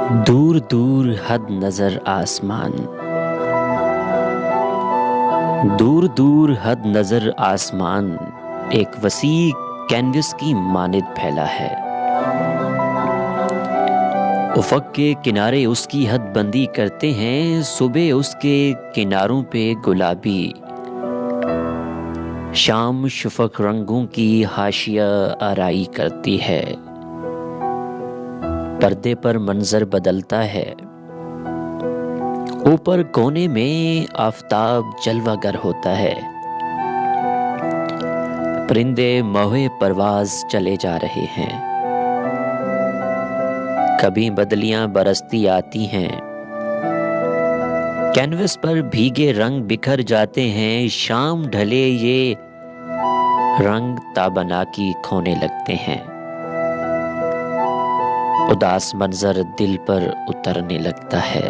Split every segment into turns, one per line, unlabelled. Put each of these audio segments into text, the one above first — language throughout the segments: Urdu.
دور دور حد نظر آسمان، دور دور حد نظر آسمان ایک وسیع کینوس کی مانند پھیلا ہے۔ افق کے کنارے اس کی حد بندی کرتے ہیں، صبح اس کے کناروں پہ گلابی، شام شفق رنگوں کی حاشیہ آرائی کرتی ہے۔ پردے پر منظر بدلتا ہے، اوپر کونے میں آفتاب جلوہ گر ہوتا ہے۔ پرندے موہے پرواز چلے جا رہے ہیں، کبھی بدلیاں برستی آتی ہیں، کینوس پر بھیگے رنگ بکھر جاتے ہیں۔ شام ڈھلے یہ رنگ تابناکی کھونے لگتے ہیں، اداس منظر دل پر اترنے لگتا ہے۔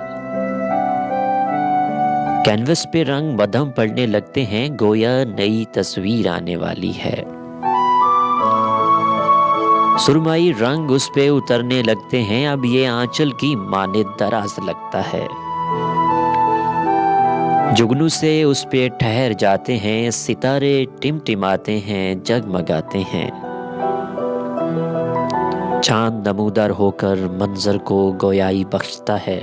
کینوس پہ رنگ مدھم پڑنے لگتے ہیں، گویا نئی تصویر آنے والی ہے۔ سرمائی رنگ اس پہ اترنے لگتے ہیں، اب یہ آنچل کی مانند دراز لگتا ہے۔ جگنو سے اس پہ ٹھہر جاتے ہیں، ستارے ٹمٹماتے ہیں، جگمگاتے ہیں۔ چاند نمودار ہو کر منظر کو گویائی بخشتا ہے،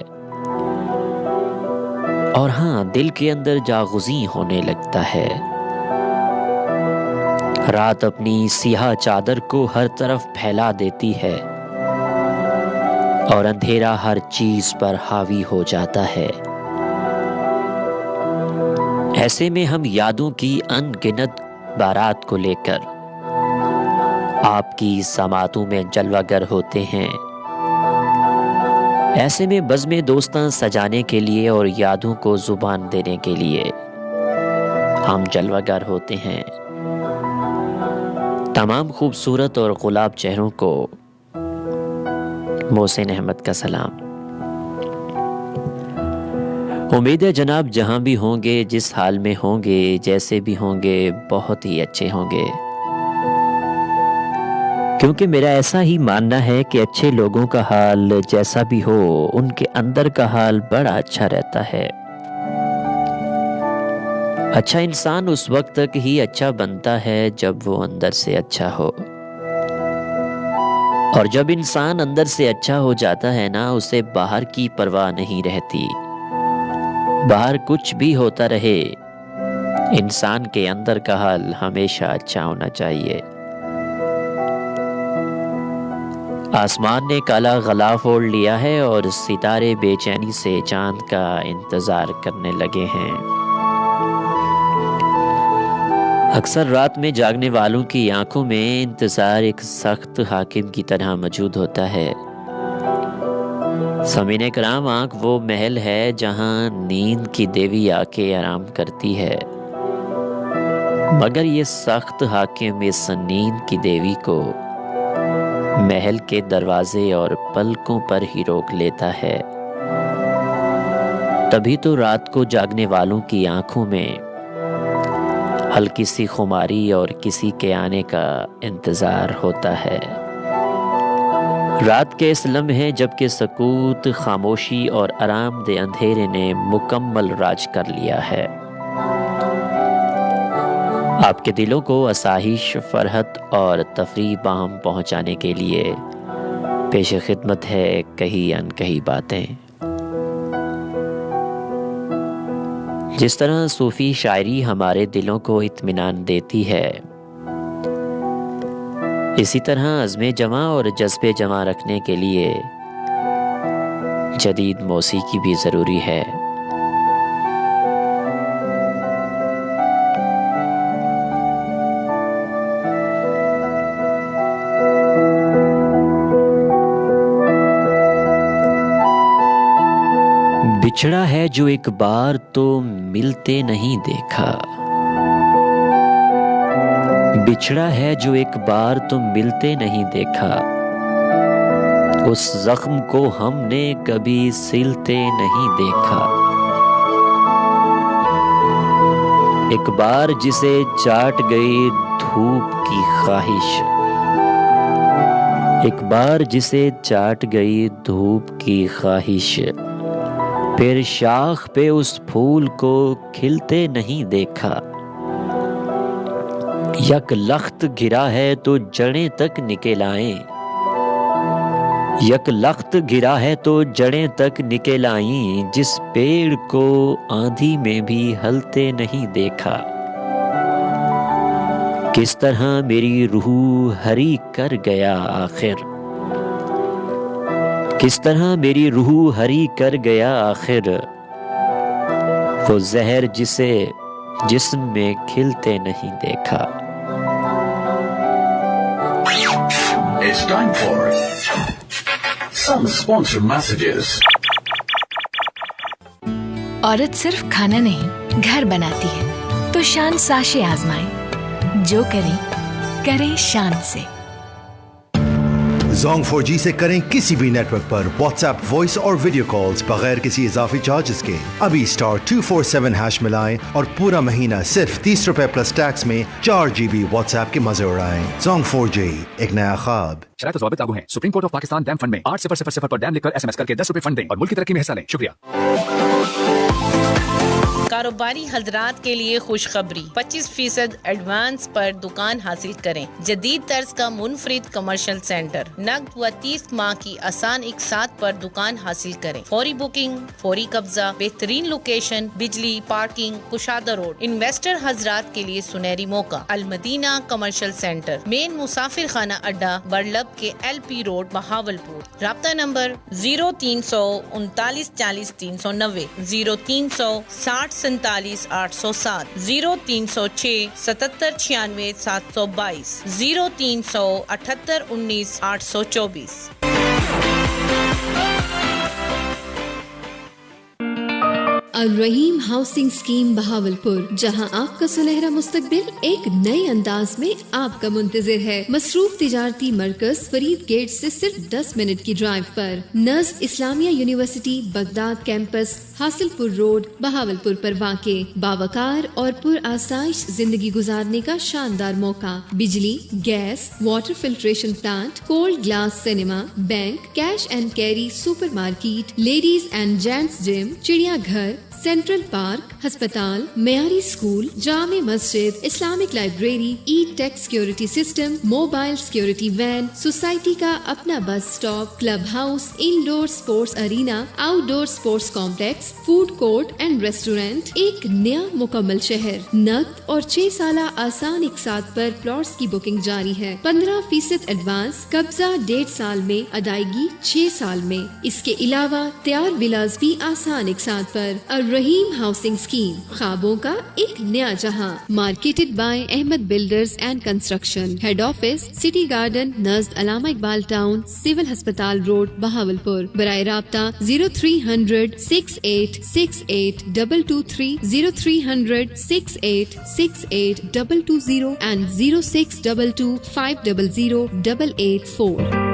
اور ہاں دل کے اندر جاغزیں ہونے لگتا ہے۔ رات اپنی سیاہ چادر کو ہر طرف پھیلا دیتی ہے، اور اندھیرا ہر چیز پر حاوی ہو جاتا ہے۔ ایسے میں ہم یادوں کی ان گنت بارات کو لے کر آپ کی سماعتوں میں جلوہ گر ہوتے ہیں۔ ایسے میں بزم دوستاں سجانے کے لیے اور یادوں کو زبان دینے کے لیے ہم جلوہ گر ہوتے ہیں۔ تمام خوبصورت اور گلاب چہروں کو محسن احمد کا سلام۔ امید ہے جناب جہاں بھی ہوں گے، جس حال میں ہوں گے، جیسے بھی ہوں گے، بہت ہی اچھے ہوں گے، کیونکہ میرا ایسا ہی ماننا ہے کہ اچھے لوگوں کا حال جیسا بھی ہو، ان کے اندر کا حال بڑا اچھا رہتا ہے۔ اچھا انسان اس وقت تک ہی اچھا بنتا ہے جب وہ اندر سے اچھا ہو، اور جب انسان اندر سے اچھا ہو جاتا ہے نا، اسے باہر کی پرواہ نہیں رہتی۔ باہر کچھ بھی ہوتا رہے، انسان کے اندر کا حال ہمیشہ اچھا ہونا چاہیے۔ آسمان نے کالا غلاف اوڑھ لیا ہے، اور ستارے بے چینی سے چاند کا انتظار کرنے لگے ہیں۔ اکثر رات میں جاگنے والوں کی آنکھوں میں انتظار ایک سخت حاکم کی طرح موجود ہوتا ہے۔ سامعین کرام، آنکھ وہ محل ہے جہاں نیند کی دیوی آ کے آرام کرتی ہے، مگر یہ سخت حاکم اس نیند کی دیوی کو محل کے دروازے اور پلکوں پر ہی روک لیتا ہے۔ تبھی تو رات کو جاگنے والوں کی آنکھوں میں ہلکی سی خماری اور کسی کے آنے کا انتظار ہوتا ہے۔ رات کے اس لمحے جب کہ سکوت، خاموشی اور آرام دہ اندھیرے نے مکمل راج کر لیا ہے، آپ کے دلوں کو آسائش، فرحت اور تفریح باہم پہنچانے کے لیے پیش خدمت ہے کہی انکہی باتیں۔ جس طرح صوفی شاعری ہمارے دلوں کو اطمینان دیتی ہے، اسی طرح عزم جمع اور جذب جمع رکھنے کے لیے جدید موسیقی بھی ضروری ہے۔ بچھڑا ہے جو ایک بار تو ملتے نہیں دیکھا، بچھڑا ہے جو ایک بار تو ملتے نہیں دیکھا، اس زخم کو ہم نے کبھی سلتے نہیں دیکھا۔ ایک بار جسے چاٹ گئی دھوپ کی خواہش، ایک بار جسے چاٹ گئی دھوپ کی خواہش، پھر شاخ پہ اس پھول کو کھلتے نہیں دیکھا۔ یک لخت گرا ہے تو جڑیں تک نکل آئیں، یک لخت گرا ہے تو جڑیں تک نکل آئیں، جس پیڑ کو آندھی میں بھی ہلتے نہیں دیکھا۔ کس طرح میری روح ہری کر گیا آخر، کس طرح میری روح ہری کر گیا آخر، وہ زہر جسے جسم میں کھلتے نہیں دیکھا۔
It's time for some sponsored messages.
عورت صرف کھانا نہیں گھر بناتی ہے تو شان ساشے آزمائیں، جو کریں شان سے۔
زونگ 4G سے کریں کسی بھی نیٹ ورک پر واٹس ایپ وائس اور ویڈیو کالز بغیر کسی اضافی چارجز کے۔ ابھی *247# ملائیں اور پورا مہینہ صرف 30 روپے پلس ٹیکس میں 4 GB واٹس ایپ کے مزے اڑائیں۔ زونگ 4G، ایک نیا خواب۔
شرائط و ضوابط لاگو ہیں۔ Supreme court of Pakistan dam fund میں 8000 پر ڈیم لکھ کر SMS کر کے 10 روپے فنڈ دیں اور ملک کی ترقی میں حصہ لیں۔ شکریہ۔
کاروباری حضرات کے لیے خوشخبری، 25% ایڈوانس پر دکان حاصل کریں۔ جدید طرز کا منفرد کمرشل سینٹر، نقد و 30 ماہ کی آسان اقساط پر دکان حاصل کریں۔ فوری بکنگ، فوری قبضہ، بہترین لوکیشن، بجلی، پارکنگ، کشادہ روڈ۔ انویسٹر حضرات کے لیے سنہری موقع، المدینہ کمرشل سینٹر، مین مسافر خانہ اڈا، برلب کے LP روڈ، بہاولپور۔ رابطہ نمبر 0339 40 390 0300 60 47 807 0306 77 96 722 0300 78 19 824۔
الرحیم ہاؤسنگ اسکیم بہاولپور، جہاں آپ کا سنہرا مستقبل ایک نئے انداز میں آپ کا منتظر ہے۔ مصروف تجارتی مرکز فرید گیٹ سے صرف 10 منٹ کی ڈرائیو پر، نزد اسلامیہ یونیورسٹی بغداد کیمپس، حاصل پور روڈ، بہاولپور پر واقع۔ باوقار اور پر آسائش زندگی گزارنے کا شاندار موقع۔ بجلی، gas, water filtration plant, gold class cinema, bank, cash and carry super market, ladies and gents gym, چڑیا گھر، سینٹرل پارک، ہسپتال، معیاری اسکول، جامع مسجد، Islamic library, e tech security system, mobile security van, society کا اپنا bus stop, club house, indoor sports arena, outdoor sports complex, food court and restaurant. ایک نیا مکمل شہر۔ نقد اور 6 سالہ آسان اقساط پر پلاٹس کی بکنگ جاری ہے۔ 15% ایڈوانس، قبضہ 1.5 سال میں، ادائیگی 6 سال میں۔ اس کے علاوہ تیار ولاز بھی آسان اقساط پر۔ الرحیم ہاؤسنگ اسکیم، خوابوں کا ایک نیا جہاں۔ Marketed by Ahmed builders and construction. Head office city garden نزد علامہ اقبال ٹاؤن، سول ہسپتال روڈ، بہاولپور۔ برائے رابطہ 0300 68 68 223 0300 68 68 220 and 0622 500 884۔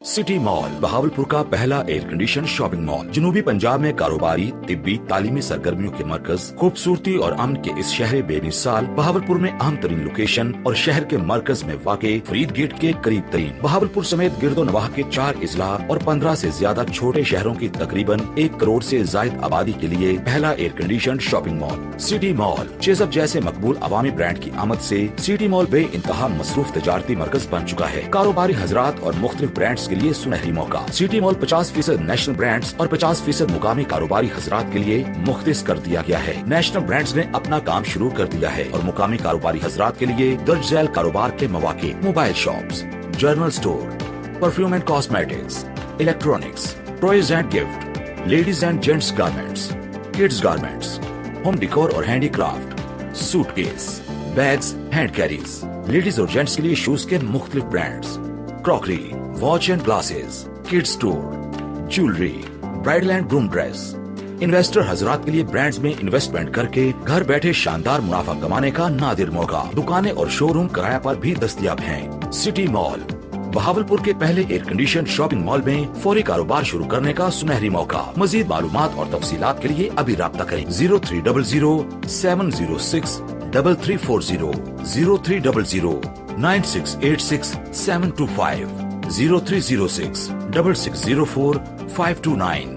سٹی مال بہاولپور کا پہلا ایئر کنڈیشن شاپنگ مال، جنوبی پنجاب میں کاروباری، طبی، تعلیمی سرگرمیوں کے مرکز، خوبصورتی اور امن کے اس شہر بے مثال بہاولپور میں اہم ترین لوکیشن اور شہر کے مرکز میں واقع فرید گیٹ کے قریب ترین۔ بہاولپور سمیت گرد و نواح کے 4 اضلاع اور 15 سے زیادہ چھوٹے شہروں کی تقریباً 1 کروڑ سے زائد آبادی کے لیے پہلا air condition shopping mall. City mall چیزب جیسے مقبول عوامی برانڈ کی آمد سے سٹی مال بے انتہا مصروف تجارتی مرکز بن چکا ہے۔ کاروباری حضرات اور مختلف برانڈز کے لیے سنہری موقع۔ سٹی مال 50% نیشنل برانڈز اور 50% مقامی کاروباری حضرات کے لیے مختص کر دیا گیا ہے۔ نیشنل برانڈز نے اپنا کام شروع کر دیا ہے اور مقامی کاروباری حضرات کے لیے درج ذیل کاروبار کے مواقع، mobile shops, general store, perfume and cosmetics, electronics, toys and gift, ladies and gents garments, kids garments, home decor اور handicraft, suitcase, bags, hand carries, ladies اور جینٹس کے لیے شوز کے مختلف brands, crockery, watch and glasses, kids store, jewellery, bridal and groom dress. Investor حضرات کے لیے برانڈز میں انویسٹمنٹ کر کے گھر بیٹھے شاندار منافع کمانے کا نادر موقع۔ دکانیں اور شو روم کرایہ پر بھی دستیاب ہیں۔ سٹی مال بہاولپور کے پہلے ایئر کنڈیشن شاپنگ مال میں فوری کاروبار شروع کرنے کا سنہری موقع۔ مزید معلومات اور تفصیلات کے لیے ابھی رابطہ کریں 0300 706 3340 0300 9686 0306 6604 529।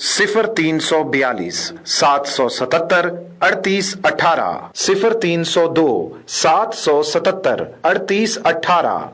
0342 777 38 18 0302 777 38 18।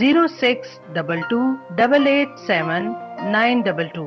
0622 887 922।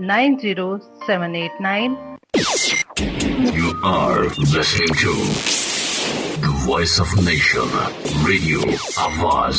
90789।
You are listening to the Voice of Nation Radio Awaz।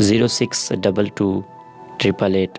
0622 888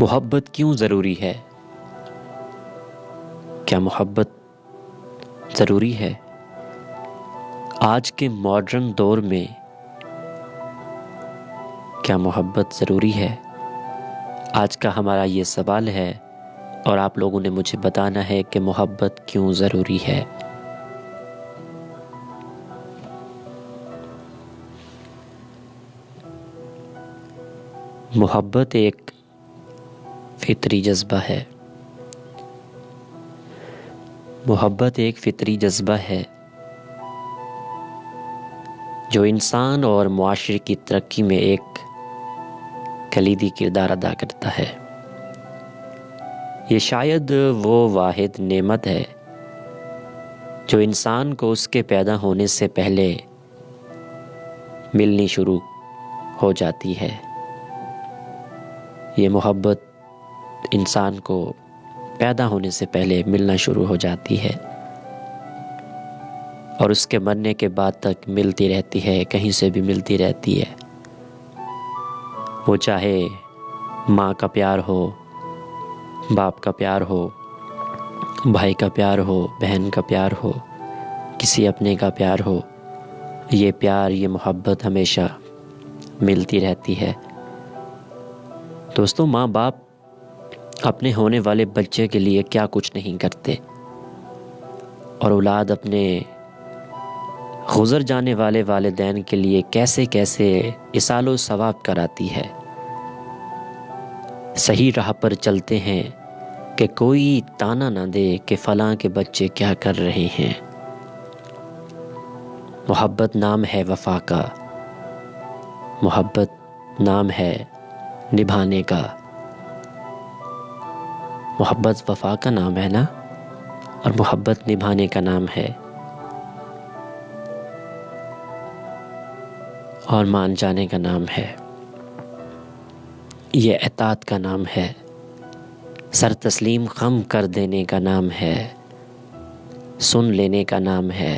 محبت کیوں ضروری ہے؟ کیا محبت ضروری ہے؟ آج کے ماڈرن دور میں کیا محبت ضروری ہے؟ آج کا ہمارا یہ سوال ہے اور آپ لوگوں نے مجھے بتانا ہے کہ محبت کیوں ضروری ہے۔ محبت ایک فطری جذبہ ہے۔ محبت ایک فطری جذبہ ہے جو انسان اور معاشرے کی ترقی میں ایک کلیدی کردار ادا کرتا ہے۔ یہ شاید وہ واحد نعمت ہے جو انسان کو اس کے پیدا ہونے سے پہلے ملنی شروع ہو جاتی ہے۔ یہ محبت انسان کو پیدا ہونے سے پہلے ملنا شروع ہو جاتی ہے اور اس کے مرنے کے بعد تک ملتی رہتی ہے، کہیں سے بھی ملتی رہتی ہے۔ وہ چاہے ماں کا پیار ہو، باپ کا پیار ہو، بھائی کا پیار ہو، بہن کا پیار ہو، کسی اپنے کا پیار ہو، یہ پیار، یہ محبت ہمیشہ ملتی رہتی ہے۔ دوستو، ماں باپ اپنے ہونے والے بچے کے لیے کیا کچھ نہیں کرتے، اور اولاد اپنے گزر جانے والے والدین کے لیے کیسے کیسے اصال و ثواب کراتی ہے۔ صحیح راہ پر چلتے ہیں کہ کوئی تانا نہ دے کہ فلاں کے بچے کیا کر رہے ہیں۔ محبت نام ہے وفا کا، محبت نام ہے نبھانے کا۔ محبت وفا کا نام ہے نا، اور محبت نبھانے کا نام ہے، اور مان جانے کا نام ہے، یہ اطاعت کا نام ہے، سر تسلیم خم کر دینے کا نام ہے، سن لینے کا نام ہے۔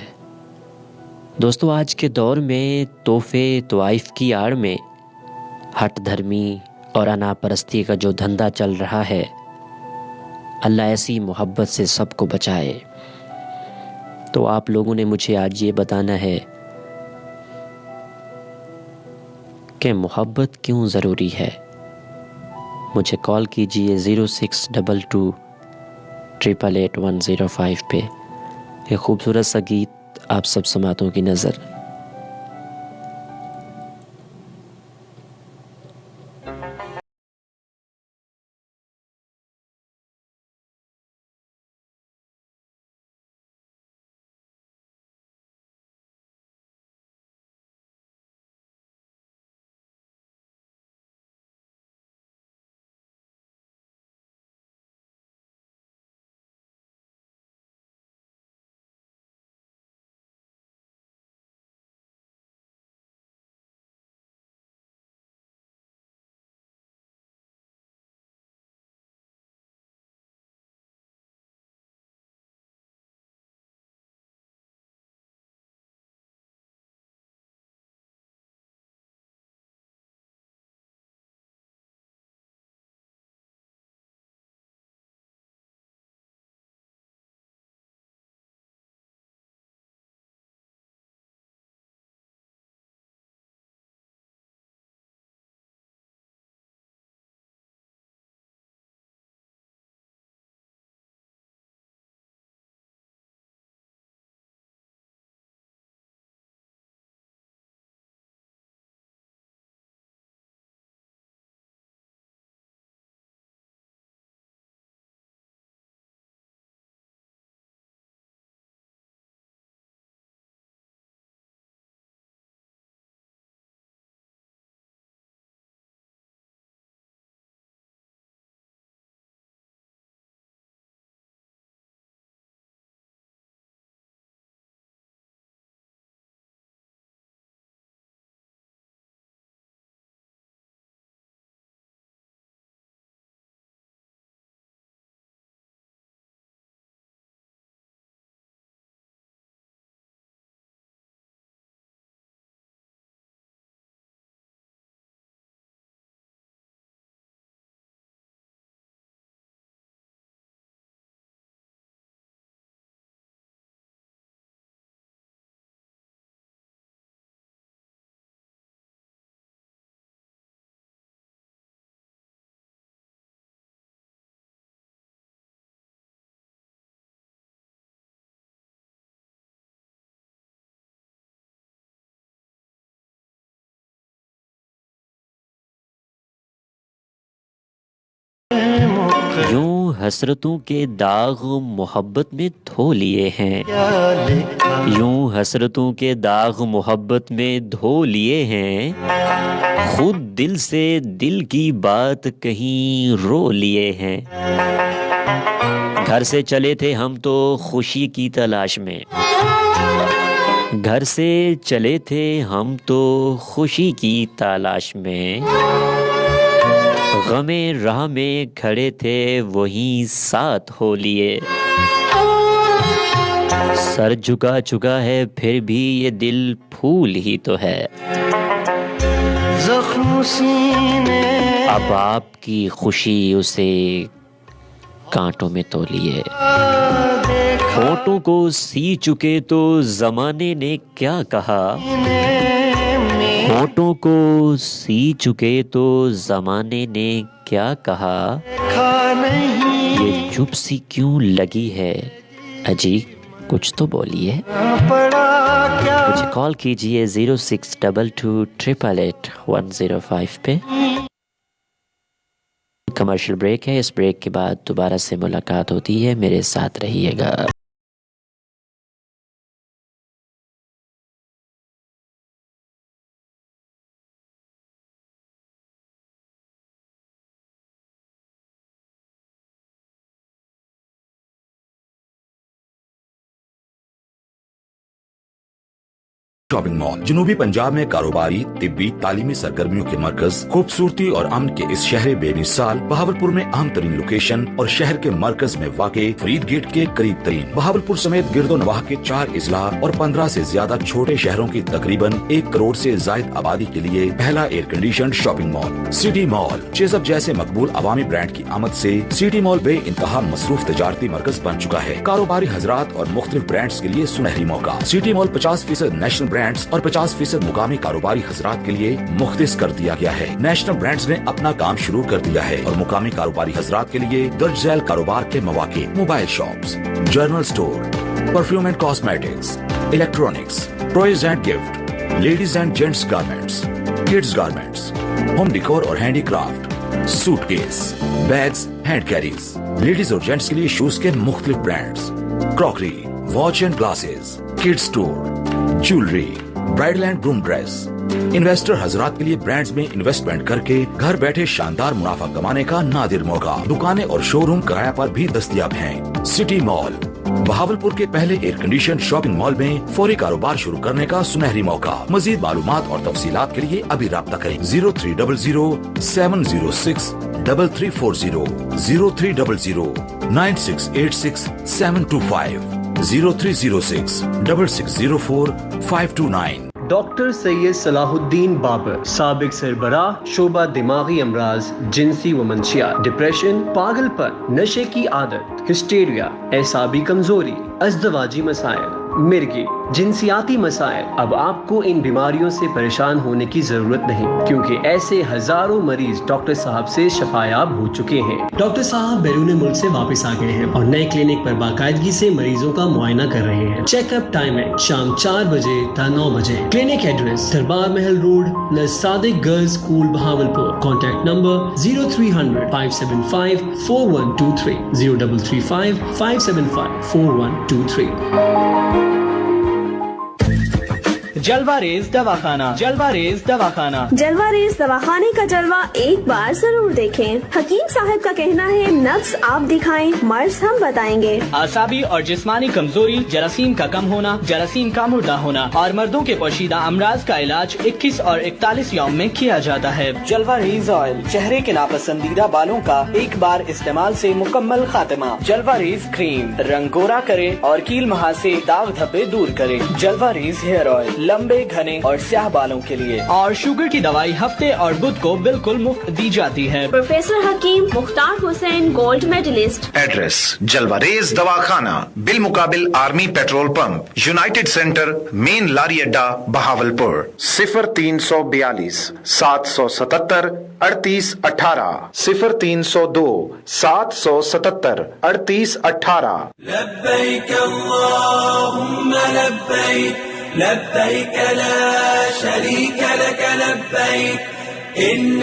دوستو، آج کے دور میں تحفے طوائف کی آڑ میں ہٹ دھرمی اور انا پرستی کا جو دھندا چل رہا ہے، اللہ ایسی محبت سے سب کو بچائے۔ تو آپ لوگوں نے مجھے آج یہ بتانا ہے کہ محبت کیوں ضروری ہے۔ مجھے کال کیجئے 0622 888 105 پہ۔ یہ خوبصورت سا گیت آپ سب سماعتوں کی نظر یوں حسرتوں کے داغ محبت میں دھو لیے ہیں، یوں حسرتوں کے داغ محبت میں دھو لیے ہیں، خود دل سے دل کی بات کہیں رو لیے ہیں۔ گھر سے چلے تھے ہم تو خوشی کی تلاش میں، گھر سے چلے تھے ہم تو خوشی کی تلاش میں، غم راہ میں کھڑے تھے وہیں ساتھ ہو لیے، سر جھکا چکا ہے پھر بھی یہ دل پھول ہی تو ہے، اب آپ کی خوشی اسے کانٹوں میں تو لیے، ہونٹوں کو سی چکے تو زمانے نے کیا کہا، ہونٹوں کو سی چکے تو زمانے نے کیا کہا، یہ چپ سی کیوں لگی ہے اجی کچھ تو بولیے۔ مجھے کال کیجئے 0622888105 پہ۔ کمرشل بریک ہے، اس بریک کے بعد دوبارہ سے ملاقات ہوتی ہے، میرے ساتھ رہیے گا۔
شاپنگ مال جنوبی پنجاب میں کاروباری، طبی، تعلیمی سرگرمیوں کے مرکز، خوبصورتی اور امن کے اس شہر بے مثال بہاولپور میں اہم ترین لوکیشن اور شہر کے مرکز میں واقع فرید گیٹ کے قریب ترین، بہاولپور سمیت گرد و نواح کے 4 اضلاع اور 15 سے زیادہ چھوٹے شہروں کی تقریباً 1 کروڑ سے زائد آبادی کے لیے پہلا air condition shopping mall city mall. چیزب جیسے مقبول عوامی برانڈ کی آمد سے سٹی مال بے انتہا مصروف تجارتی مرکز بن چکا ہے۔ کاروباری حضرات اور مختلف برانڈز کے لیے سنہری موقع۔ سٹی مال 50% نیشنل برانڈز اور 50% مقامی کاروباری حضرات کے لیے مختص کر دیا گیا ہے۔ نیشنل برانڈز نے اپنا کام شروع کر دیا ہے اور مقامی کاروباری حضرات کے لیے درج ذیل کاروبار کے مواقع، mobile shops, general store, perfume and cosmetics, electronics, toys and gift, ladies and gents garments, kids garments, home decor اور handicraft, suitcase, bags, hand carries, ladies اور جینٹس کے لیے شوز کے مختلف brands, crockery, watch and glasses, kid store, jewellery, bridal and groom dress. Investor حضرات کے لیے برانڈز میں انویسٹمنٹ کر کے گھر بیٹھے شاندار منافع کمانے کا نادر موقع۔ دکانیں اور شو روم کرایہ پر بھی دستیاب ہیں۔ سٹی مال بہاولپور کے پہلے ایئر کنڈیشن شاپنگ مال میں فوری کاروبار شروع کرنے کا سنہری موقع۔ مزید معلومات اور تفصیلات کے لیے ابھی رابطہ کریں 0300-706-3340 0300-9686-725 0306-6604-529۔
ڈاکٹر سید صلاح الدین بابر، سابق سربراہ شعبہ دماغی امراض، جنسی و منشیات، ڈپریشن، پاگل پن، نشے کی عادت، ہسٹیریا، اعصابی کمزوری، ازدواجی مسائل، مرگی، جنسیاتی مسائل۔ اب آپ کو ان بیماریوں سے پریشان ہونے کی ضرورت نہیں، کیونکہ ایسے ہزاروں مریض ڈاکٹر صاحب سے شفایاب ہو چکے ہیں۔ ڈاکٹر صاحب بیرون ملک سے واپس آ گئے ہیں اور نئے کلینک پر باقاعدگی سے مریضوں کا معائنہ کر رہے ہیں۔ چیک اپ ٹائمنگ شام 4 بجے تا 9 بجے۔ Clinic address Darbar Mahal road, نزد Sadiq girls school, Bahawalpur. Contact number 0300-575-4123 0335-575-4123۔
جلوہ ریز دواخانہ، جلوہ ریز دواخانہ،
جلوہ ریز دواخانے کا جلوہ ایک بار ضرور دیکھیں۔ حکیم صاحب کا کہنا ہے نبض آپ دکھائیں، مرض ہم بتائیں گے۔
اعصابی اور جسمانی کمزوری، جراثیم کا کم ہونا، جراثیم کا مردہ ہونا اور مردوں کے پوشیدہ امراض کا علاج 21 اور 41 یوم میں کیا جاتا ہے۔ جلوہ ریز آئل، چہرے کے ناپسندیدہ بالوں کا ایک بار استعمال سے مکمل خاتمہ۔ جلوہ ریز کریم رنگ گورا کرے اور کیل مہا سے داغ دھبے دور کرے۔ جلوہ ریز ہیئر آئل لمبے، گھنے اور سیاہ بالوں کے لیے، اور شوگر کی دوائی ہفتے اور بدھ کو بالکل مفت دی جاتی ہے۔
Professor Hakim Mukhtar Hussain, gold medalist.
Address Jalwa rays Dawakhana بالمقابل army petrol pump, united centre, main Lari Adda, Bahawalpur. 0342-777-3818 0302-777-3818۔
لبیک اللہم لبیک، لبیک لا شریک لک لبیک،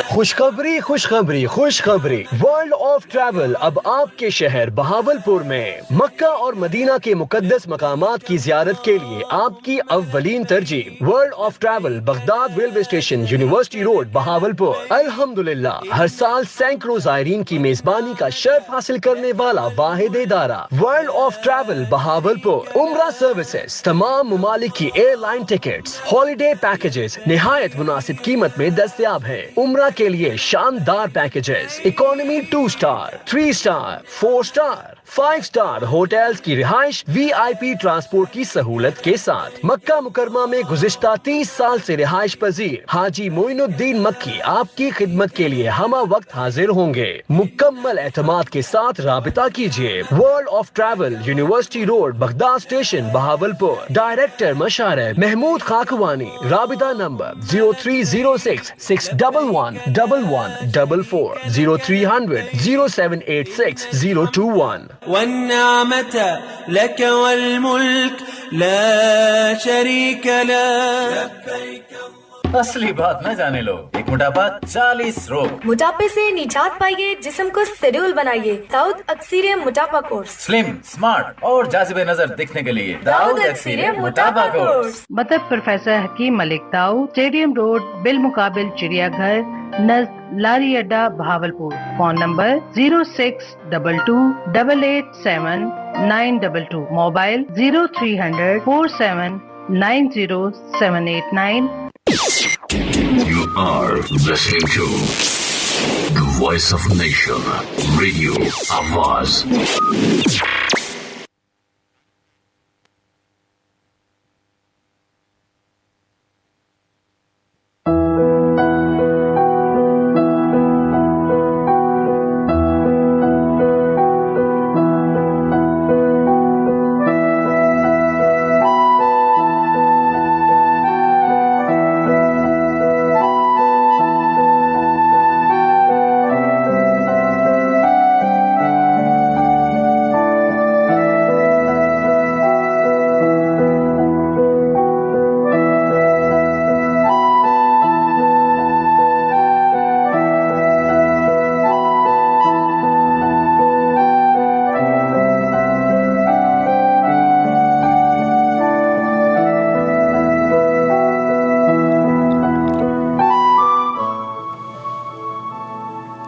خوشخبری خوشخبری خوشخبری، ورلڈ آف ٹریول اب آپ کے شہر بہاولپور میں مکہ اور مدینہ کے مقدس مقامات کی زیارت کے لیے آپ کی اولین ترجیح۔ World of travel Baghdad railway station, university road, Bahawalpur. الحمدللہ ہر سال سینکڑوں زائرین کی میزبانی کا شرف حاصل کرنے والا واحد ادارہ ورلڈ آف ٹریول بہاولپور۔ عمرہ سروسز، تمام ممالک کی airline tickets, holiday packages نہایت مناسب قیمت میں دستیاب ہیں۔ عمرہ کے لیے شاندار packages, economy 2 star, 3 star, 4 star, 5 star hotels کی رہائش، VIP ٹرانسپورٹ کی سہولت کے ساتھ۔ مکہ مکرمہ میں گزشتہ 30 سال سے رہائش پذیر حاجی معین الدین مکی آپ کی خدمت کے لیے ہمہ وقت حاضر ہوں گے۔ مکمل اعتماد کے ساتھ رابطہ کیجیے۔ World of travel, university road, Baghdad station, Bahawalpur. Director Mushara Mahmood Khakwani. رابطہ نمبر 0306 611 1144 0300 0786 021۔
والنعمة لك والملك لا شريك له۔
اصلی بات نہ جانے لوگ، ایک موٹاپا 40 روگ۔
موٹاپے سے نجات پائیے، جسم کو شیڈول بنائیے۔ داؤد اکثیر موٹاپا کورس،
سلم، سمارٹ اور جاذب نظر دکھنے کے لیے داؤد اکثیر موٹاپا کورس۔
مدب پروفیسر حکیم ملک داؤ، اسٹیڈیم روڈ بالمقابل چڑیا گھر، نزد لاری Adda, Bahawalpur. Phone number 0622887922، mobile 0300 4790
You are listening to the Voice of Nation, Radio Avaz.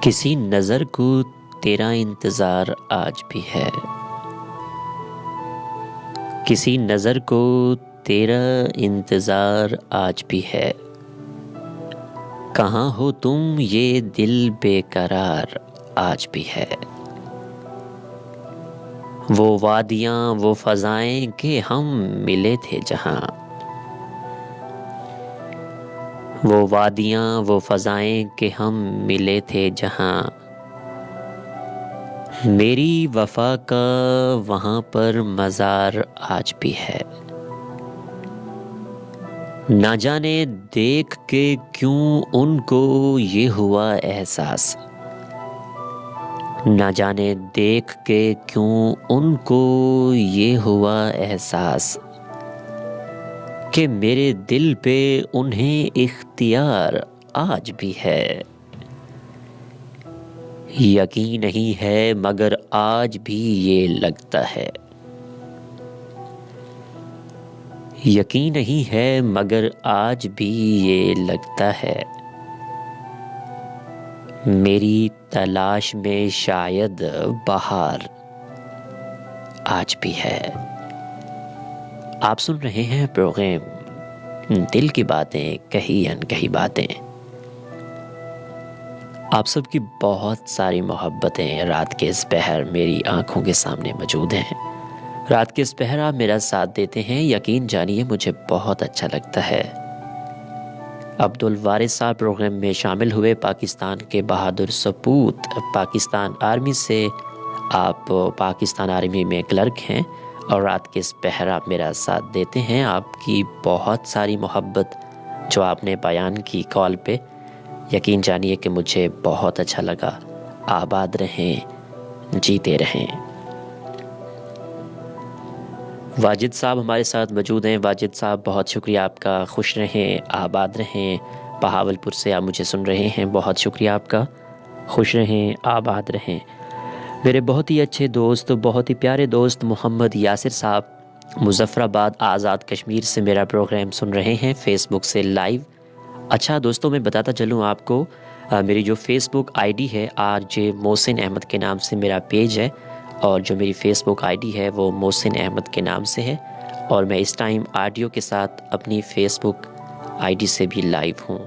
کسی نظر کو تیرا انتظار آج بھی ہے، کسی نظر کو تیرا انتظار آج بھی ہے، کہاں ہو تم یہ دل بے قرار آج بھی ہے۔ وہ وادیاں وہ فضائیں کہ ہم ملے تھے جہاں، وہ وادیاں وہ فضائیں کہ ہم ملے تھے جہاں، میری وفا کا وہاں پر مزار آج بھی ہے۔ نہ جانے دیکھ کے کیوں ان کو یہ ہوا احساس، نہ جانے دیکھ کے کیوں ان کو یہ ہوا احساس کہ میرے دل پہ انہیں اختیار آج بھی ہے۔ یقین نہیں ہے مگر آج بھی یہ لگتا ہے، یقین نہیں ہے مگر آج بھی یہ لگتا ہے، میری تلاش میں شاید بہار آج بھی ہے۔ آپ سن رہے ہیں پروگرام دل کی باتیں کہی انکہی باتیں۔ آپ سب کی بہت ساری محبتیں رات کے اس پہر میری آنکھوں کے سامنے موجود ہیں۔ رات کے اس پہر آپ میرا ساتھ دیتے ہیں، یقین جانیے مجھے بہت اچھا لگتا ہے۔ عبدالوارث صاحب پروگرام میں شامل ہوئے، پاکستان کے بہادر سپوت، پاکستان آرمی سے آپ پاکستان آرمی میں کلرک ہیں اور رات کے اس پہر آپ میرا ساتھ دیتے ہیں۔ آپ کی بہت ساری محبت جو آپ نے بیان کی کال پہ، یقین جانیے کہ مجھے بہت اچھا لگا۔ آباد رہیں، جیتے رہیں۔ واجد صاحب ہمارے ساتھ موجود ہیں۔ واجد صاحب بہت شکریہ آپ کا، خوش رہیں، آباد رہیں، بہاولپور سے آپ مجھے سن رہے ہیں، بہت شکریہ آپ کا. خوش رہیں، آباد رہیں. میرے بہت ہی اچھے دوست، بہت ہی پیارے دوست محمد یاسر صاحب مظفر آباد آزاد کشمیر سے میرا پروگرام سن رہے ہیں فیس بک سے لائیو. اچھا دوستوں، میں بتاتا چلوں آپ کو، میری جو فیس بک آئی ڈی ہے RJ محسن احمد کے نام سے میرا پیج ہے، اور جو میری فیس بک آئی ڈی ہے وہ محسن احمد کے نام سے ہے، اور میں اس ٹائم آڈیو کے ساتھ اپنی فیس بک آئی ڈی سے بھی لائیو ہوں.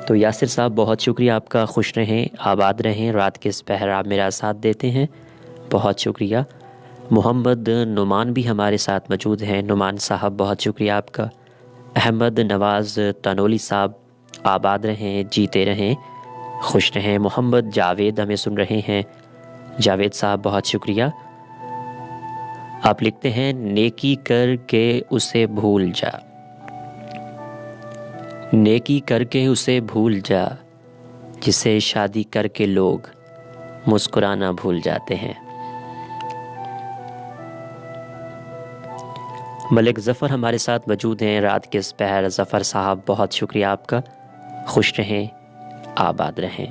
تو یاسر صاحب بہت شکریہ آپ کا. خوش رہیں، آباد رہیں. رات کے اس پہر آپ میرا ساتھ دیتے ہیں، بہت شکریہ. محمد نعمان بھی ہمارے ساتھ موجود ہیں. نعمان صاحب بہت شکریہ آپ کا. احمد نواز تنولی صاحب آباد رہیں، جیتے رہیں، خوش رہیں. محمد جاوید ہمیں سن رہے ہیں. جاوید صاحب بہت شکریہ. آپ لکھتے ہیں نیکی کر کے اسے بھول جا، نیکی کر کے اسے بھول جا، جسے شادی کر کے لوگ مسکرانا بھول جاتے ہیں. ملک ظفر ہمارے ساتھ موجود ہیں رات کے اس پہر. ظفر صاحب بہت شکریہ آپ کا. خوش رہیں، آباد رہیں.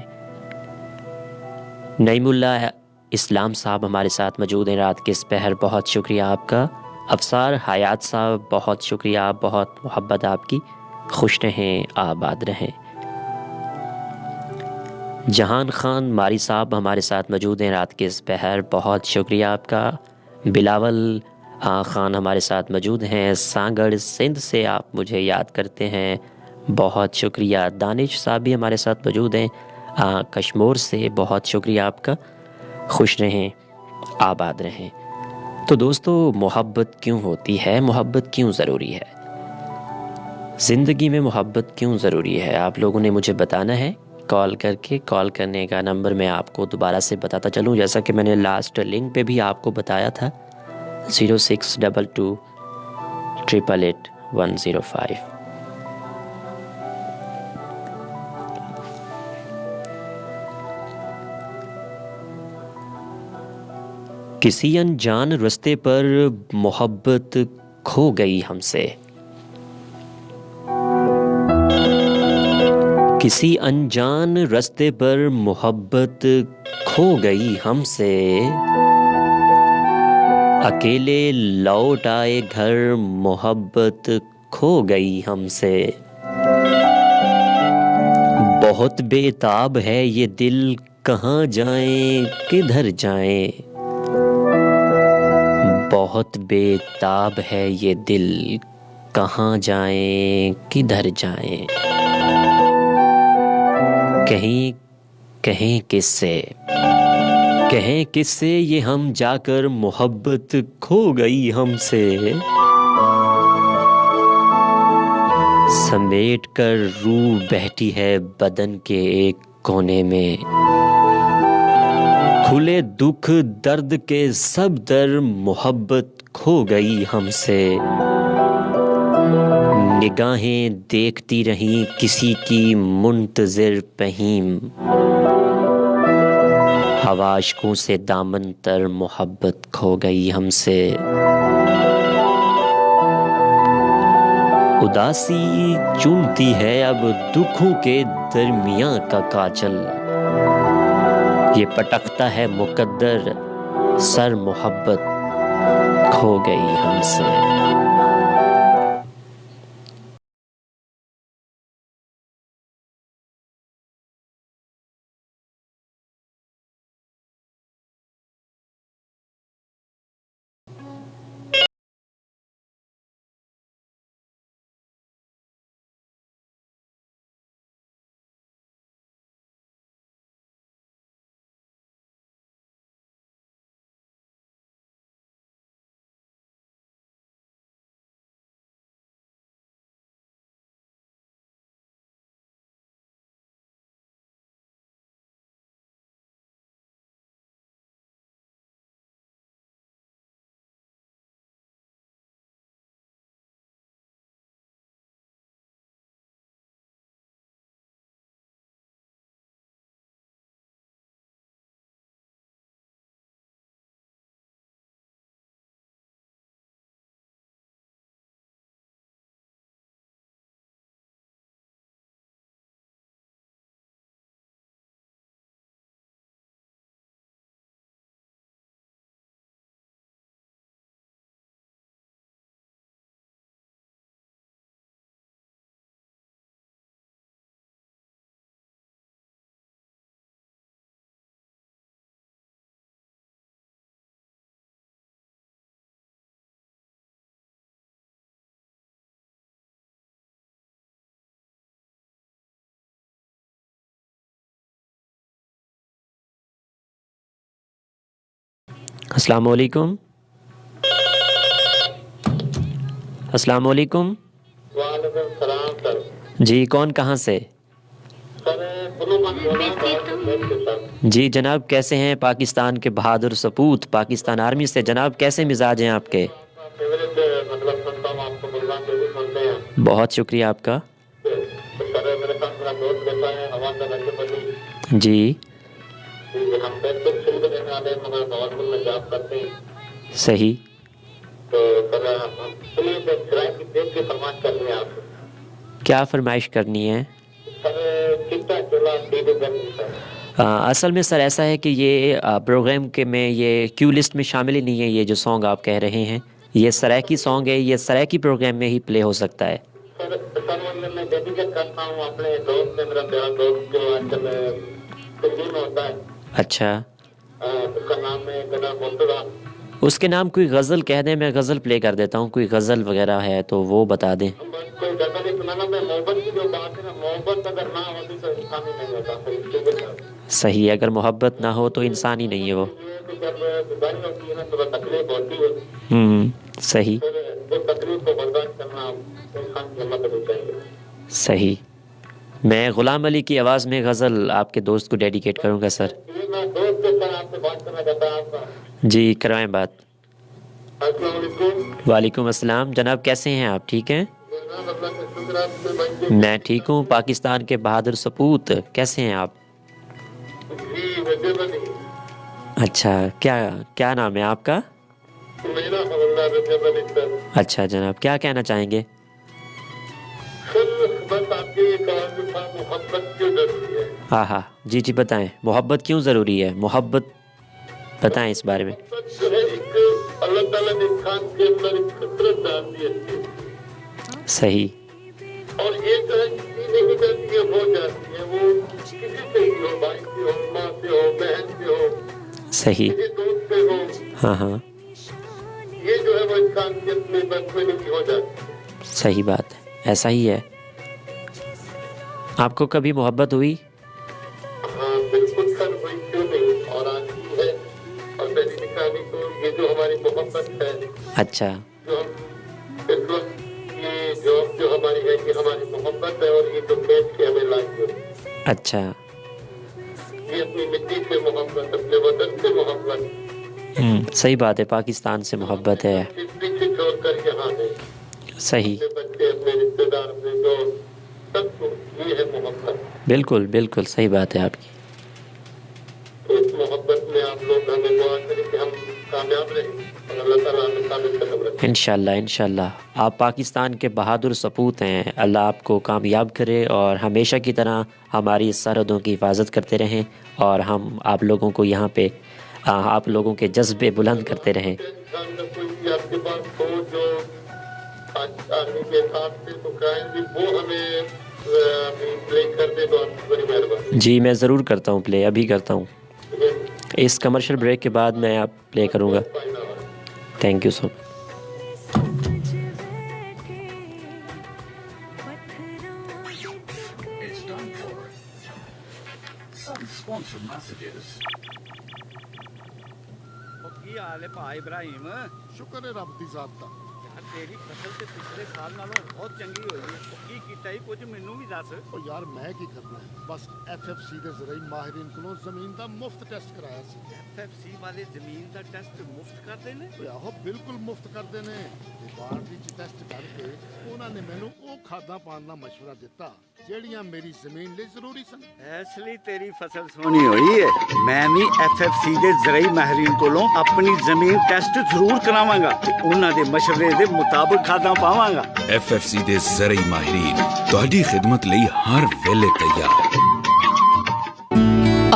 نعیم اللہ اسلام صاحب ہمارے ساتھ موجود ہیں رات کے اس پہر. بہت شکریہ آپ کا. افسار حیات صاحب بہت شکریہ، بہت محبت آپ کی. خوش رہیں، آباد رہیں. جہان خان ماری صاحب ہمارے ساتھ موجود ہیں رات کے اس پہر. بہت شکریہ آپ کا. بلاول خان ہمارے ساتھ موجود ہیں. سانگڑ سندھ سے آپ مجھے یاد کرتے ہیں، بہت شکریہ. دانش صاحب بھی ہمارے ساتھ موجود ہیں کشمور سے. بہت شکریہ آپ کا. خوش رہیں، آباد رہیں. تو دوستو، محبت کیوں ہوتی ہے؟ محبت کیوں ضروری ہے؟ زندگی میں محبت کیوں ضروری ہے؟ آپ لوگوں نے مجھے بتانا ہے کال کر کے. کال کرنے کا نمبر میں آپ کو دوبارہ سے بتاتا چلوں، جیسا کہ میں نے لاسٹ لنک پہ بھی آپ کو بتایا تھا، 0622 888 105. کسی انجان رستے پر محبت کھو گئی ہم سے، کسی انجان رستے پر محبت کھو گئی ہم سے، اکیلے لوٹ آئے گھر محبت کھو گئی ہم سے. بہت بے تاب ہے یہ دل، کہاں جائیں کدھر جائیں. بہت بے تاب ہے یہ دل، کہاں جائیں کدھر جائیں. کہیں کس سے، کہیں کس سے یہ ہم جا کر محبت کھو گئی ہم سے. سمیٹ کر روح بیٹھی ہے بدن کے ایک کونے میں، کھلے دکھ درد کے سب در محبت کھو گئی ہم سے. نگاہیں دیکھتی رہیں کسی کی منتظر پہیم، حواشکوں سے دامن تر محبت کھو گئی ہم سے. اداسی چنتی ہے اب دکھوں کے درمیاں کا کاجل، یہ پٹکتا ہے مقدر سر محبت کھو گئی ہم سے. السلام علیکم. السلام علیکم.
وعلیکم السلام سر.
جی کون کہاں سے؟ جی جناب کیسے ہیں؟ پاکستان کے بہادر سپوت پاکستان آرمی سے. جناب کیسے مزاج ہیں آپ کے؟ بہت شکریہ آپ کا. جی صحیح. کیا فرمائش کرنی ہے؟ اصل میں سر ایسا ہے کہ یہ پروگرام کے میں یہ کیو لسٹ میں شامل ہی نہیں ہے. یہ جو سانگ آپ کہہ رہے ہیں یہ سرائکی سانگ ہے. یہ سرائکی پروگرام میں ہی پلے ہو سکتا ہے. اچھا اس کے نام کوئی غزل کہہ دیں, میں غزل پلے کر دیتا ہوں. کوئی غزل وغیرہ ہے تو وہ بتا دیں. صحیح, اگر محبت نہ ہو تو انسان ہی نہیں ہے وہ. صحیح صحیح. میں غلام علی کی آواز میں غزل آپ کے دوست کو ڈیڈیکیٹ کروں گا سر. جی کروائیں بات. وعلیکم السلام. جناب کیسے ہیں آپ؟ ٹھیک ہیں؟ میں ٹھیک ہوں. پاکستان کے بہادر سپوت کیسے ہیں آپ؟ اچھا کیا نام ہے آپ کا؟ اچھا جناب کیا کہنا چاہیں گے؟ ہاں ہاں جی جی بتائیں. محبت کیوں ضروری ہے؟ محبت بتائیں اس بارے میں. صحیح.
اور یہ جو ہے نہیں کرتی ہے ہو جاتی ہے, وہ کسی سے ہی ہو, بھائی سے ہو, ماں سے ہو, بہن سے ہو,
صحیح.
کسی دوست سے ہو.
ہاں ہاں
یہ جو ہے وہ انسان کی اپنے بچپن کی ہو جاتی ہے.
صحیح بات ہے, ایسا ہی ہے. آپ کو کبھی محبت ہوئی؟
ہاں بالکل سر, ہوئی کیوں نہیں, اور آج بھی ہے. اور پہلی نکالی تو یہ جو ہماری محبت ہے,
اچھا
جو اس وقت یہ جاب جو ہماری ہے کہ ہماری محبت ہے, اور یہ جو بیٹھ کے ہمیں لائی ہوئی.
اچھا
یہ اپنی مٹی سے محبت, اپنے وطن سے محبت.
صحیح بات ہے, پاکستان سے محبت ہے.
پیچھے چھوڑ کر یہاں ہے.
صحیح.
اپنے بچے, اپنے رشتے دار, اپنے دوست, سب کو یہ ہے محبت.
بالکل بالکل صحیح بات ہے آپ کی.
تو اس محبت میں آپ لوگ ہمیں دعا کریں کہ ہم کامیاب رہیں, اور اللہ تعالیٰ ہمیں ثابت قدم رکھیں.
انشاءاللہ انشاءاللہ. آپ پاکستان کے بہادر سپوت ہیں. اللہ آپ کو کامیاب کرے اور ہمیشہ کی طرح ہماری سرحدوں کی حفاظت کرتے رہیں, اور ہم آپ لوگوں کو یہاں پہ آپ لوگوں کے جذبے بلند کرتے رہیں.
انسان کا کوئی آپ کے پاس ہو جو آدمی کے ساتھ سے تو کہیں گے وہ ہمیں پلے کر دے تو آپ کی بڑی مہربانی.
جی میں ضرور کرتا ہوں پلے, ابھی کرتا ہوں. اس کمرشل بریک کے بعد میں آپ پلے کروں گا. تھینک یو سو مچ.
ਕੀ ਹਾਲ ਹੈ ਭਾਈ ਇਬਰਾਹਿਮ?
ਸ਼ੁਕਰ ਹੈ ਰੱਬ ਦੀ ਜ਼ਾਤ ਦਾ.
ਯਾਰ ਤੇਰੀ ਫਸਲ ਤੇ ਪਿਛਲੇ ਸਾਲ ਨਾਲੋਂ ਬਹੁਤ ਚੰਗੀ ਹੋਈ ਹੈ. ਕੀ ਕੀਤਾ ਹੀ ਕੁਝ ਮੈਨੂੰ ਵੀ ਦੱਸ.
ਉਹ ਯਾਰ ਮੈਂ ਕੀ ਕਰਨਾ, ਬਸ ਐਫਐਫਸੀ ਦੇ ਜ਼ਰਾਈ ਮਾਹਿਰੀਨ ਕੋਲੋਂ ਜ਼ਮੀਨ ਦਾ ਮੁਫਤ ਟੈਸਟ ਕਰਾਇਆ ਸੀ.
ਐਫਐਫਸੀ ਵਾਲੇ ਜ਼ਮੀਨ ਦਾ ਟੈਸਟ ਮੁਫਤ ਕਰਦੇ ਨੇ?
ਓਏ ਆਹੋ ਬਿਲਕੁਲ ਮੁਫਤ ਕਰਦੇ ਨੇ. ਲੈਬਾਰਟਰੀ 'ਚ ਟੈਸਟ ਕਰਕੇ ਉਹਨਾਂ ਨੇ ਮੈਨੂੰ ਉਹ ਖਾਦਾਂ ਪਾਉਣ ਦਾ ਮਸ਼ਵਰਾ ਦਿੱਤਾ ਜਿਹੜੀਆਂ ਮੇਰੀ ਜ਼ਮੀਨ ਲਈ ਜ਼ਰੂਰੀ ਸਨ.
ਇਸ ਲਈ ਤੇਰੀ ਫਸਲ ਸੋਹਣੀ ਹੋਈ ਹੈ. ਮੈਂ ਵੀ ਐਫਐਫਸੀ ਦੇ ਜ਼ਰਾਈ ਮਾਹਿਰੀਨ ਕੋਲੋਂ ਆਪਣੀ ਜ਼ਮੀਨ ਟੈਸਟ ਜ਼ਰੂਰ ਕਰਾਵਾਂਗਾ ਤੇ ਉਹਨਾਂ ਦੇ ਮਸ਼ਵਰੇ ਦੇ ਮੁਤਾਬਕ ਖਾਦਾਂ ਪਾਵਾਂਗਾ.
ਐਫਐਫਸੀ ਦੇ ਜ਼ਰਾਈ ਮਾਹਿਰੀਨ ਤੁਹਾਡੀ ਖidmat ਲਈ ਹਰ ਵੇਲੇ ਤਿਆਰ.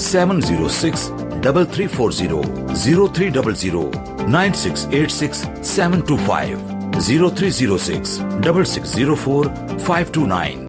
706 3340, 0300 9686 725, 0306 6604 529।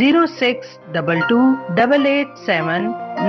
0622 887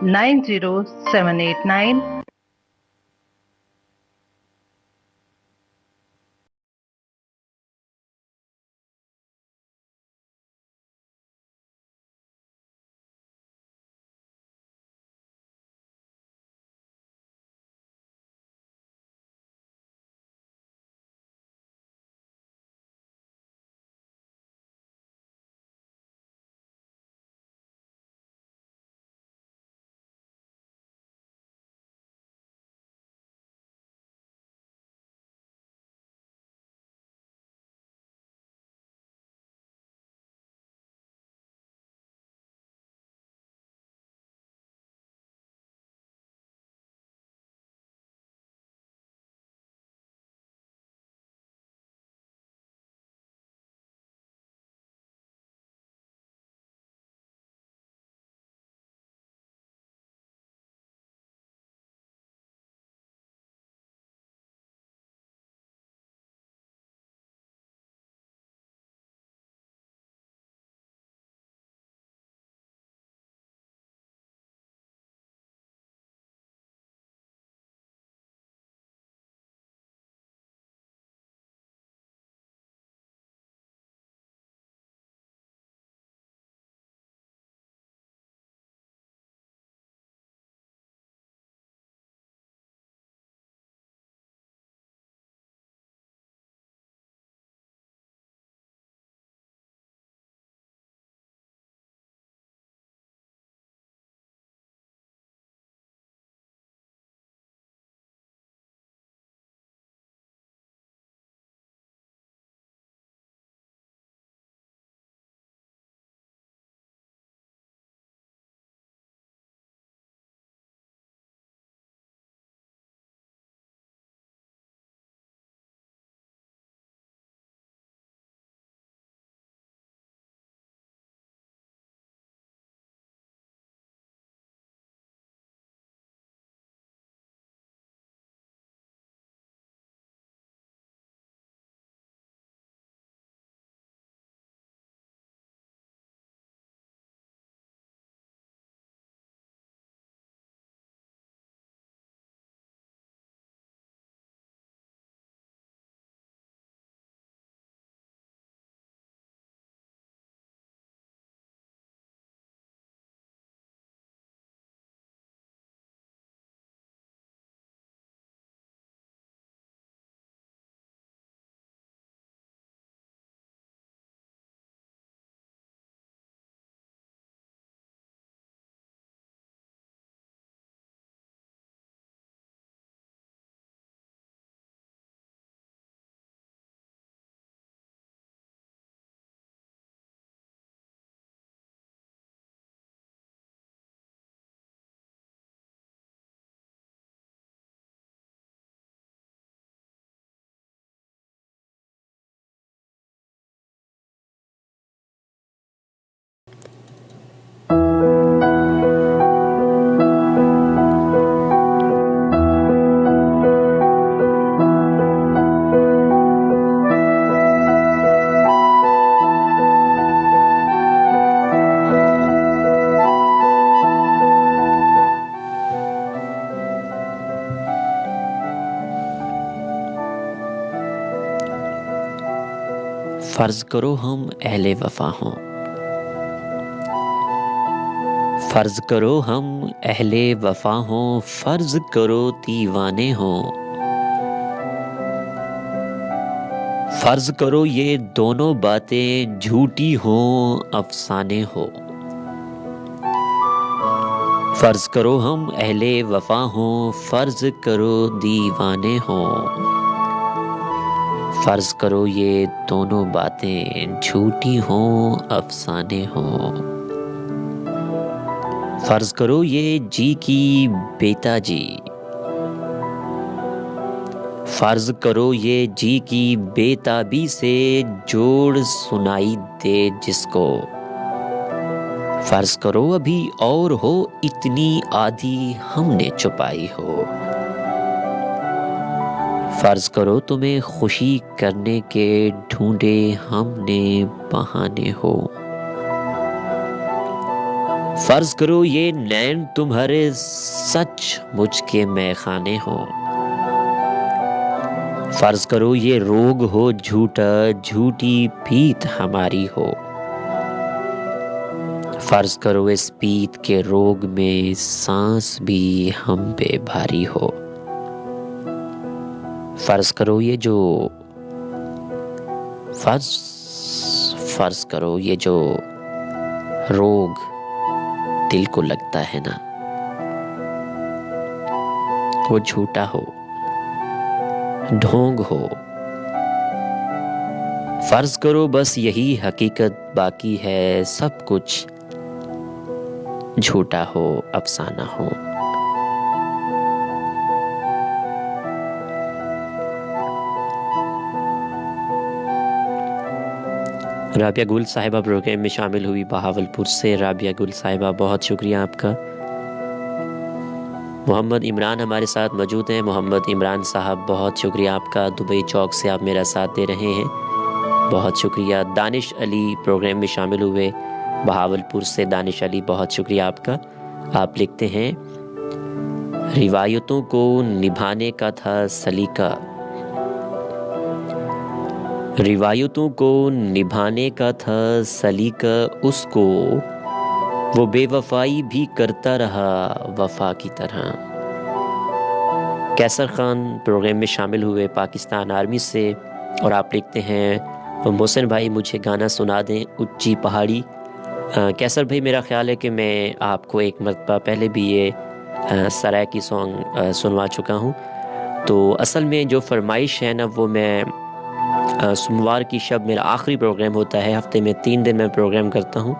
90789।
فرض کرو ہم اہل وفا ہوں، فرض کرو ہم اہل وفا ہوں، فرض کرو دیوانے ہوں، فرض کرو یہ دونوں باتیں جھوٹی ہوں، افسانے ہو، فرض کرو ہم اہل وفا ہوں، فرض کرو دیوانے ہوں، فرض کرو یہ دونوں باتیں جھوٹی ہوں، افسانے ہوں، فرض کرو یہ جی کی بیتاجی، فرض کرو یہ جی کی بیتابی سے جوڑ سنائی دے جس کو، فرض کرو ابھی اور ہو اتنی آدھی ہم نے چھپائی ہو، فرض کرو تمہیں خوشی کرنے کے ڈھونڈے ہم نے بہانے ہو، فرض کرو یہ نین تمہارے سچ مجھ کے میخانے ہو، فرض کرو یہ روگ ہو جھوٹا جھوٹی پیت ہماری ہو، فرض کرو اس پیت کے روگ میں سانس بھی ہم پہ بھاری ہو، فرض کرو یہ جو فرض کرو یہ جو روگ دل کو لگتا ہے نا وہ جھوٹا ہو، ڈھونگ ہو، فرض کرو بس یہی حقیقت باقی ہے، سب کچھ جھوٹا ہو، افسانہ ہو، رابعہ گل صاحبہ پروگرام میں شامل ہوئی بہاولپور سے۔ رابعہ گل صاحبہ بہت شکریہ آپ کا۔ محمد عمران ہمارے ساتھ موجود ہیں۔ محمد عمران صاحب بہت شکریہ آپ کا، دبئی چوک سے آپ میرا ساتھ دے رہے ہیں، بہت شکریہ۔ دانش علی پروگرام میں شامل ہوئے بہاولپور سے، دانش علی بہت شکریہ آپ کا۔ آپ لکھتے ہیں روایتوں کو نبھانے کا تھا سلیقہ، روایتوں کو نبھانے کا تھا سلیقہ، اس کو وہ بے وفائی بھی کرتا رہا وفا کی طرح۔ کیسر خان پروگرام میں شامل ہوئے پاکستان آرمی سے، اور آپ لکھتے ہیں محسن بھائی مجھے گانا سنا دیں اونچی پہاڑی۔ کیسر بھائی میرا خیال ہے کہ میں آپ کو ایک مرتبہ پہلے بھی یہ سرائکی سانگ سنوا چکا ہوں، تو اصل میں جو فرمائش ہے نا وہ میں سوموار کی شب میرا آخری پروگرام ہوتا ہے، ہفتے میں 3 دن میں پروگرام کرتا ہوں،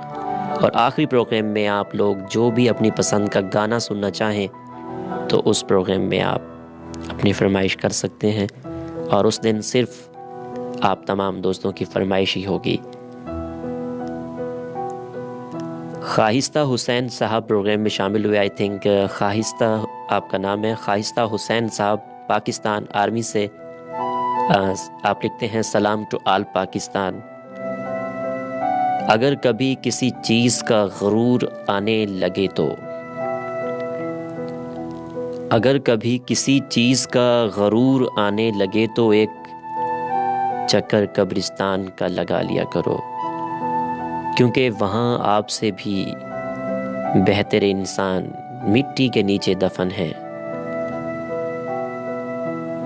اور آخری پروگرام میں آپ لوگ جو بھی اپنی پسند کا گانا سننا چاہیں تو اس پروگرام میں آپ اپنی فرمائش کر سکتے ہیں، اور اس دن صرف آپ تمام دوستوں کی فرمائش ہی ہوگی۔ خواہستہ حسین صاحب پروگرام میں شامل ہوئے، آئی تھنک خواہستہ آپ کا نام ہے، خواہستہ حسین صاحب پاکستان آرمی سے۔ آپ لکھتے ہیں سلام ٹو آل پاکستان۔ اگر کبھی کسی چیز کا غرور آنے لگے تو، اگر کبھی کسی چیز کا غرور آنے لگے تو ایک چکر قبرستان کا لگا لیا کرو، کیونکہ وہاں آپ سے بھی بہتر انسان مٹی کے نیچے دفن ہے۔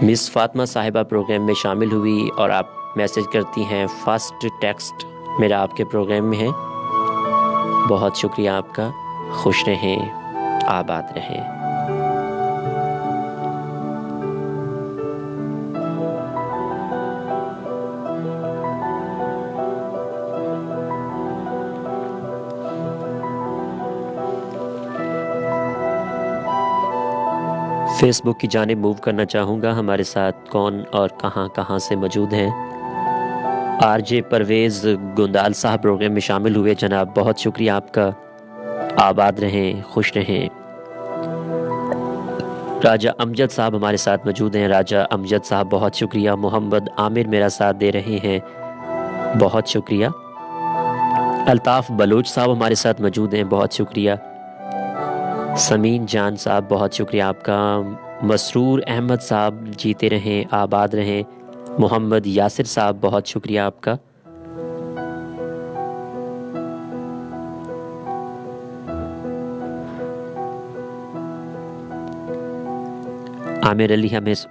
مس فاطمہ صاحبہ پروگرام میں شامل ہوئی، اور آپ میسج کرتی ہیں فاسٹ ٹیکسٹ میرا آپ کے پروگرام میں ہے، بہت شکریہ آپ کا، خوش رہیں، آباد رہیں۔ فیس بک کی جانب موو کرنا چاہوں گا، ہمارے ساتھ کون اور کہاں سے موجود ہیں۔ آر جے پرویز گندال صاحب پروگرام میں شامل ہوئے، جناب بہت شکریہ آپ کا، آباد رہیں، خوش رہیں۔ راجہ امجد صاحب ہمارے ساتھ موجود ہیں، راجہ امجد صاحب بہت شکریہ۔ محمد عامر میرا ساتھ دے رہے ہیں، بہت شکریہ۔ الطاف بلوچ صاحب ہمارے ساتھ موجود ہیں، بہت شکریہ۔ سمین جان صاحب بہت شکریہ آپ کا۔ مسرور احمد صاحب جیتے رہیں، آباد رہیں۔ محمد یاسر صاحب بہت شکریہ آپ کا، عامر علی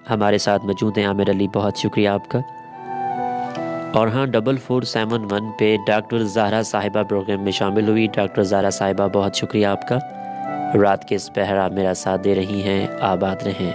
ہمارے ساتھ موجود ہیں. عامر علی بہت شکریہ آپ کا. اور ہاں 4471 پہ ڈاکٹر زہرا صاحبہ پروگرام میں شامل ہوئی. ڈاکٹر زہرا صاحبہ بہت شکریہ آپ کا. رات کے اس پہر آپ میرا ساتھ دے رہی ہیں. آباد رہیں.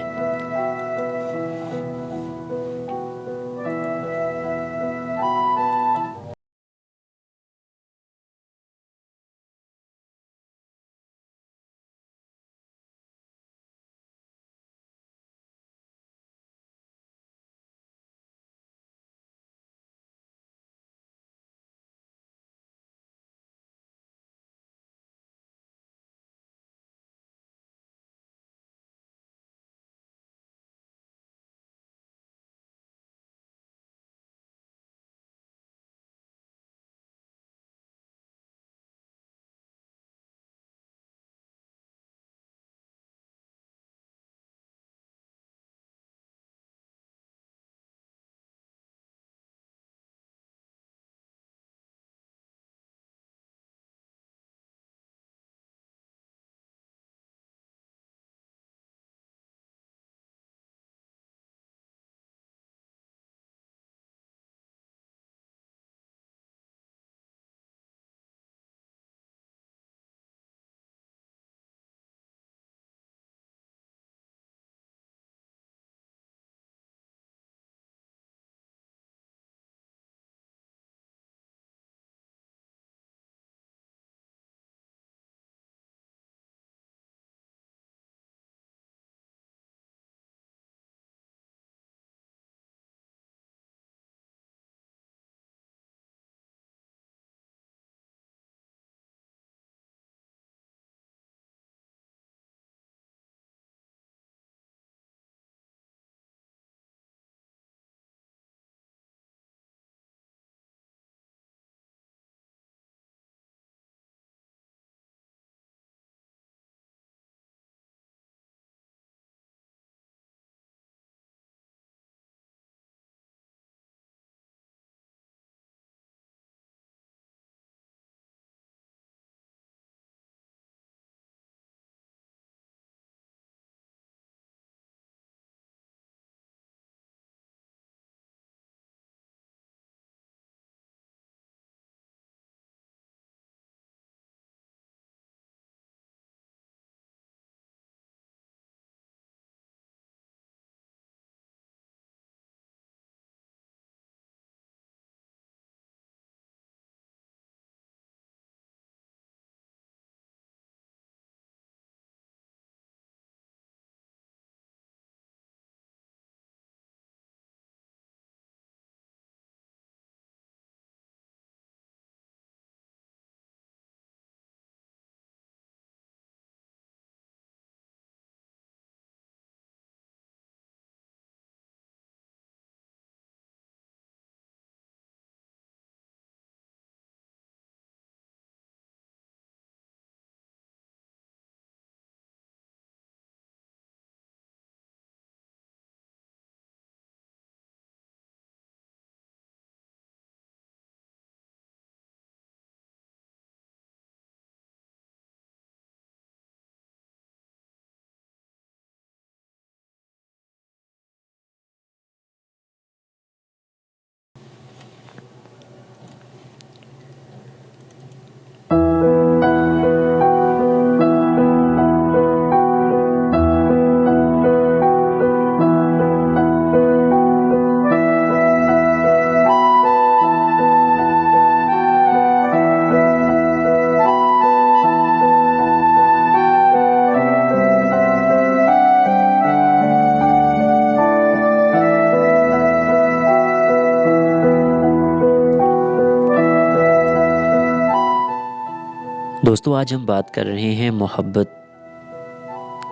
دوستو آج ہم بات کر رہے ہیں محبت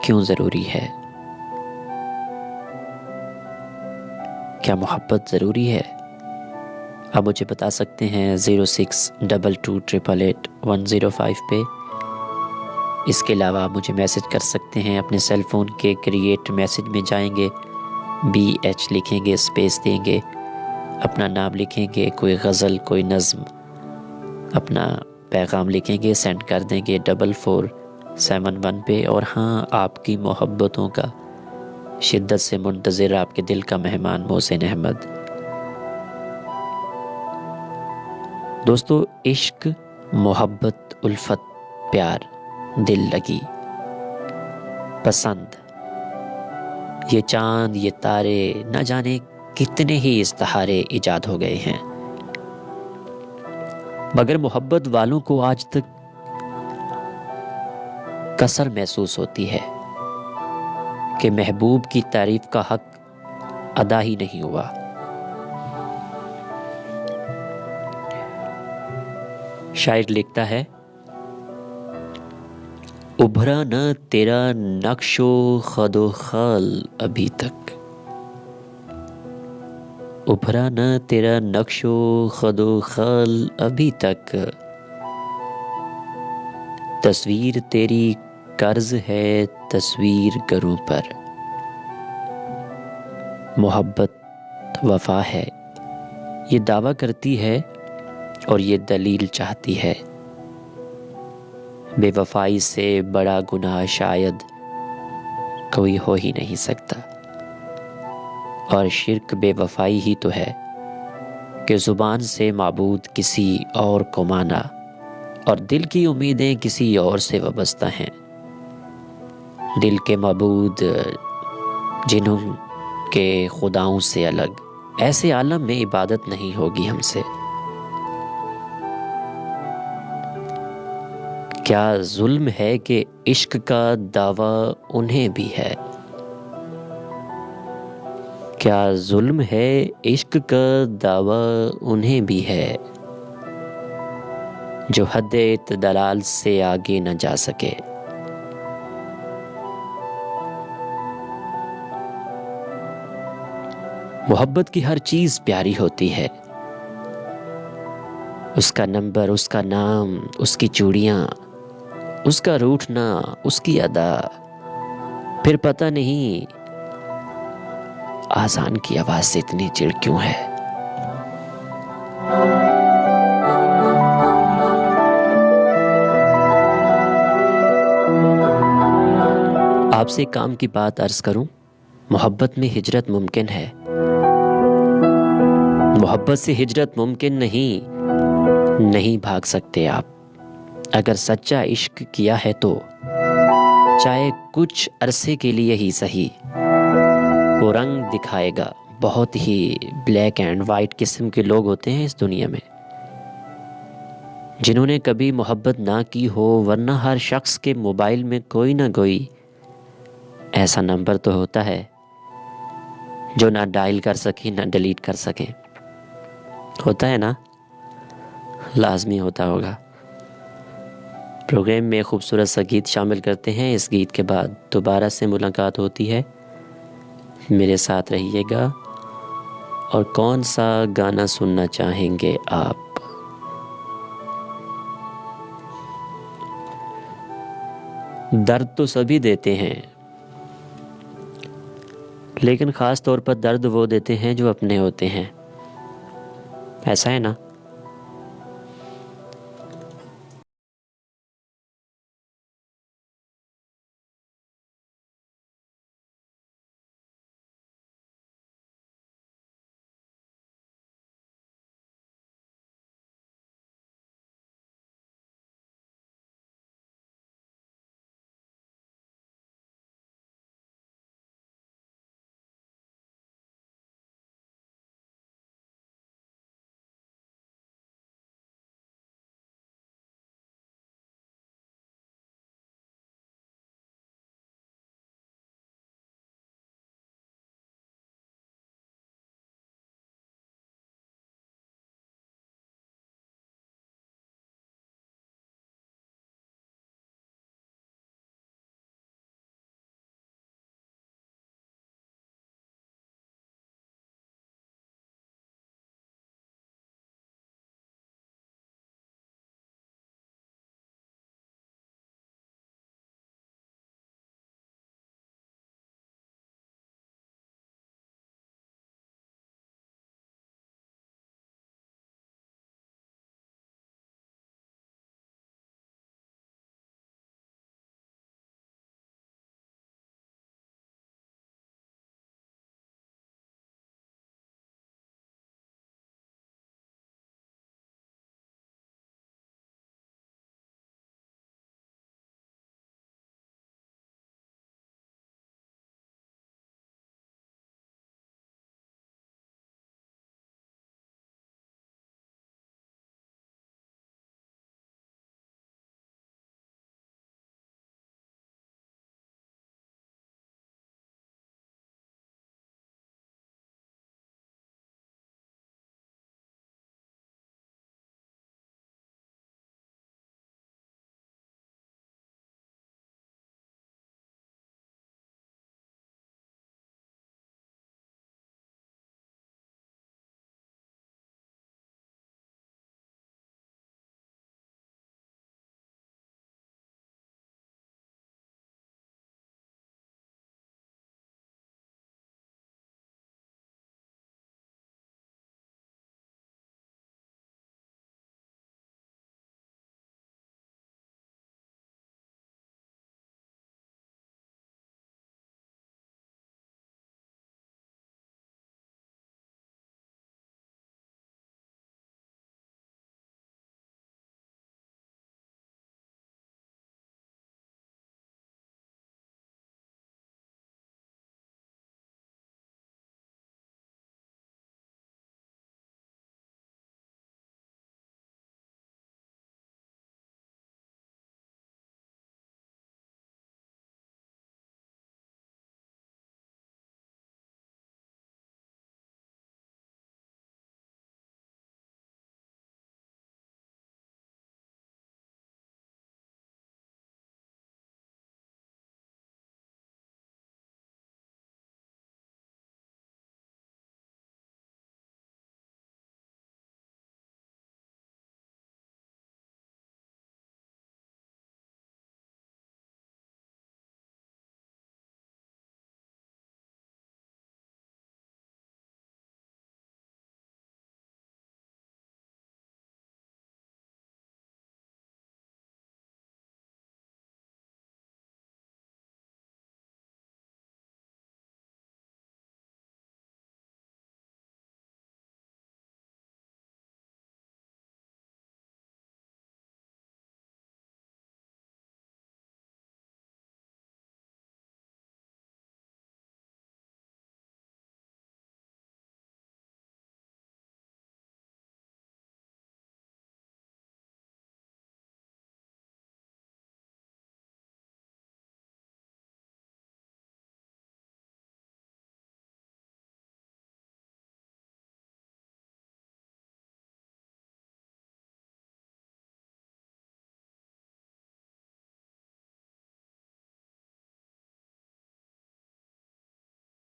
کیوں ضروری ہے. کیا محبت ضروری ہے؟ آپ مجھے بتا سکتے ہیں 0622888105 پہ. اس کے علاوہ آپ مجھے میسج کر سکتے ہیں اپنے سیل فون کے کریٹ میسج میں جائیں گے, BH لکھیں گے, اسپیس دیں گے, اپنا نام لکھیں گے, کوئی غزل کوئی نظم, اپنا پیغام لکھیں گے, سینڈ کر دیں گے 4471 پہ. اور ہاں آپ کی محبتوں کا شدت سے منتظر آپ کے دل کا مہمان محسن احمد۔ دوستو، عشق، محبت، الفت، پیار، دل لگی، پسند، یہ چاند، یہ تارے، نہ جانے کتنے ہی استعارے ایجاد ہو گئے ہیں، مگر محبت والوں کو آج تک کسر محسوس ہوتی ہے کہ محبوب کی تعریف کا حق ادا ہی نہیں ہوا۔ شاعر لکھتا ہے، ابھرا نہ تیرا نقش و خد و خال ابھی تک، ابھرا نہ تیرا نقش و خد و خال ابھی تک، تصویر تیری قرض ہے تصویر گروں پر، محبت وفا ہے یہ دعویٰ کرتی ہے اور یہ دلیل چاہتی ہے، بے وفائی سے بڑا گناہ شاید کوئی ہو ہی نہیں سکتا، اور شرک بے وفائی ہی تو ہے کہ زبان سے معبود کسی اور کو مانا اور دل کی امیدیں کسی اور سے وابستہ ہیں۔ دل کے معبود جنہوں کے خداؤں سے الگ، ایسے عالم میں عبادت نہیں ہوگی ہم سے۔ کیا ظلم ہے کہ عشق کا دعویٰ انہیں بھی ہے، کیا ظلم ہے عشق کا دعویٰ انہیں بھی ہے، جو حد اعتدال سے آگے نہ جا سکے۔ محبت کی ہر چیز پیاری ہوتی ہے، اس کا نمبر، اس کا نام، اس کی چوڑیاں، اس کا روٹھنا، اس کی ادا، پھر پتہ نہیں آذان کی آواز سے اتنی چڑ کیوں ہے۔ آپ سے کام کی بات عرض کروں، محبت میں ہجرت ممکن ہے، محبت سے ہجرت ممکن نہیں بھاگ سکتے آپ۔ اگر سچا عشق کیا ہے تو چاہے کچھ عرصے کے لیے ہی صحیح، وہ رنگ دکھائے گا۔ بہت ہی بلیک اینڈ وائٹ قسم کے لوگ ہوتے ہیں اس دنیا میں، جنہوں نے کبھی محبت نہ کی ہو، ورنہ ہر شخص کے موبائل میں کوئی نہ کوئی ایسا نمبر تو ہوتا ہے جو نہ ڈائل کر سکیں نہ ڈیلیٹ کر سکیں۔ ہوتا ہے نا؟ لازمی ہوتا ہوگا۔ پروگرام میں خوبصورت سا گیت شامل کرتے ہیں، اس گیت کے بعد دوبارہ سے ملاقات ہوتی ہے۔ میرے ساتھ رہیے گا۔ اور کون سا گانا سننا چاہیں گے آپ؟ درد تو سبھی دیتے ہیں، لیکن خاص طور پر درد وہ دیتے ہیں جو اپنے ہوتے ہیں، ایسا ہے نا؟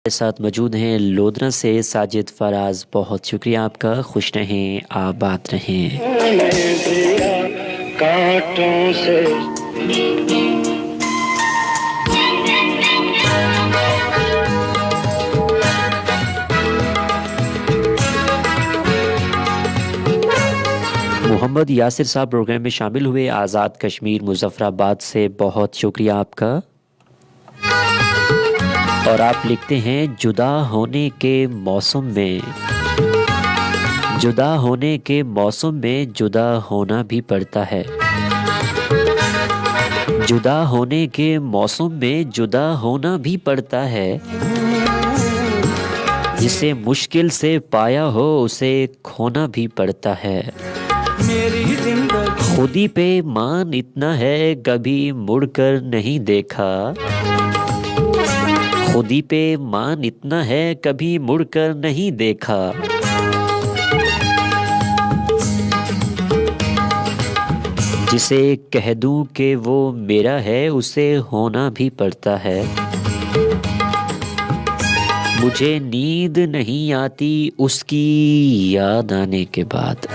ساتھ موجود ہیں لودھرا سے ساجد فراز، بہت شکریہ آپ کا، خوش رہیں، آباد رہیں۔
کانٹوں سے
محمد یاسر صاحب پروگرام میں شامل ہوئے، آزاد کشمیر مظفر آباد سے، بہت شکریہ آپ کا۔ اور آپ لکھتے ہیں جدا ہونے کے موسم میں، جدا ہونے کے موسم میں جدا ہونا بھی پڑتا ہے، جدا ہونے کے موسم میں جدا ہونا بھی پڑتا ہے، جسے مشکل سے پایا ہو اسے کھونا بھی پڑتا ہے، خودی پہ مان اتنا ہے کبھی مڑ کر نہیں دیکھا، خودی پہ مان اتنا ہے کبھی مڑ کر نہیں دیکھا، جسے کہہ دوں کہ وہ میرا ہے اسے ہونا بھی پڑتا ہے، مجھے نیند نہیں آتی اس کی یاد آنے کے بعد،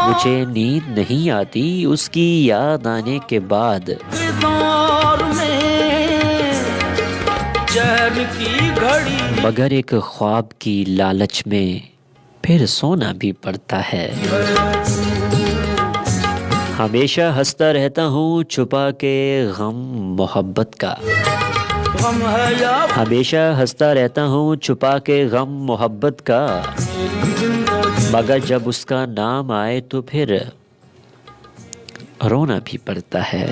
مجھے نیند نہیں آتی اس کی یاد آنے کے بعد، مگر ایک خواب کی لالچ میں پھر سونا بھی پڑتا ہے، ہمیشہ ہنستا رہتا ہوں چھپا کے غم محبت کا، ہمیشہ ہنستا رہتا ہوں چھپا کے غم محبت کا، مگر جب اس کا نام آئے تو پھر رونا بھی پڑتا ہے۔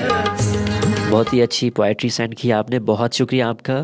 بہت ہی اچھی پوئٹری سینڈ کی آپ نے، بہت شکریہ آپ کا۔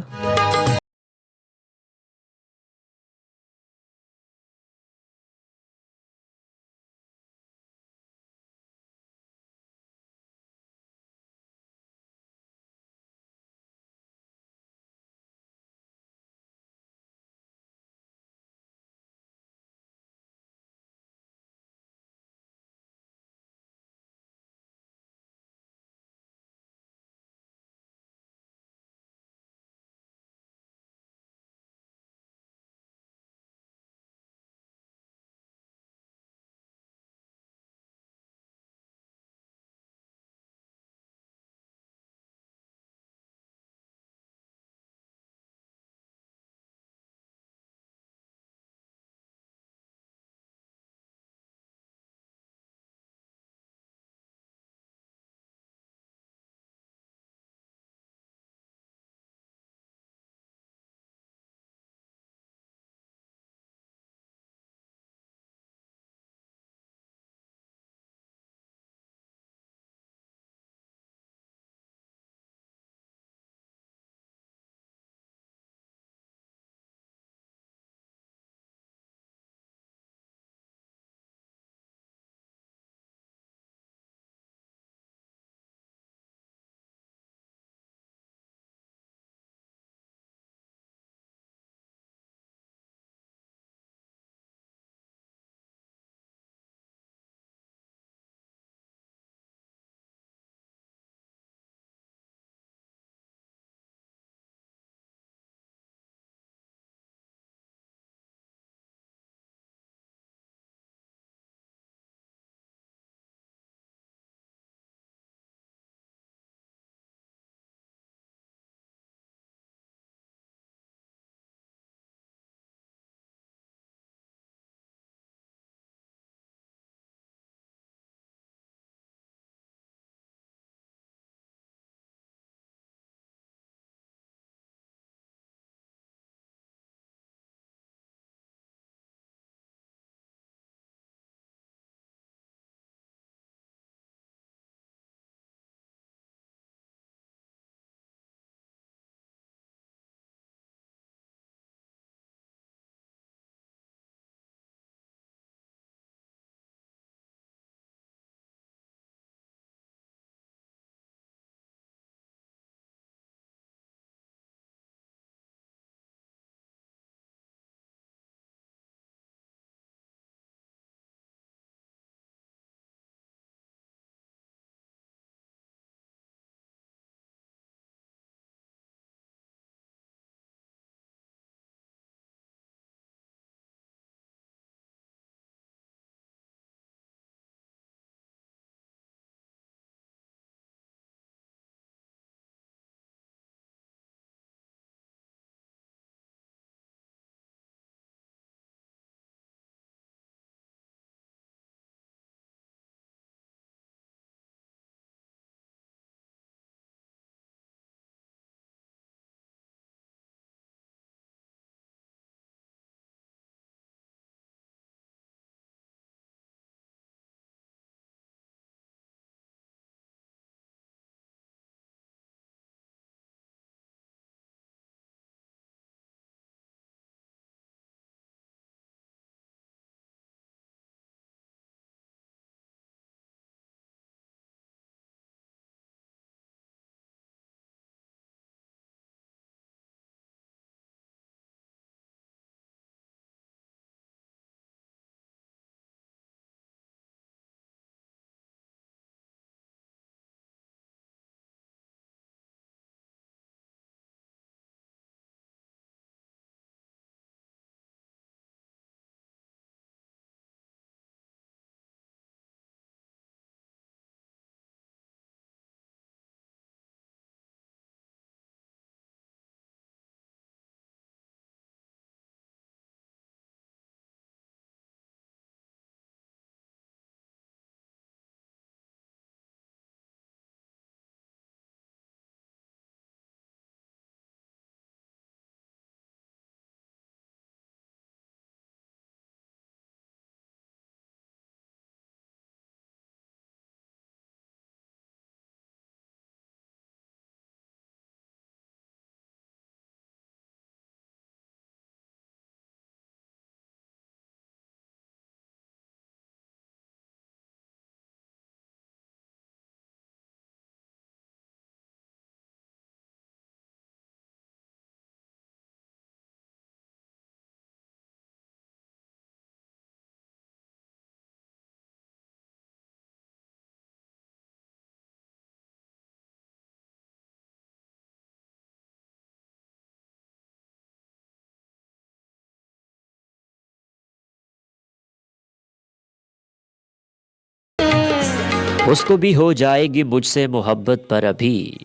اس کو بھی ہو جائے گی مجھ سے محبت پر ابھی،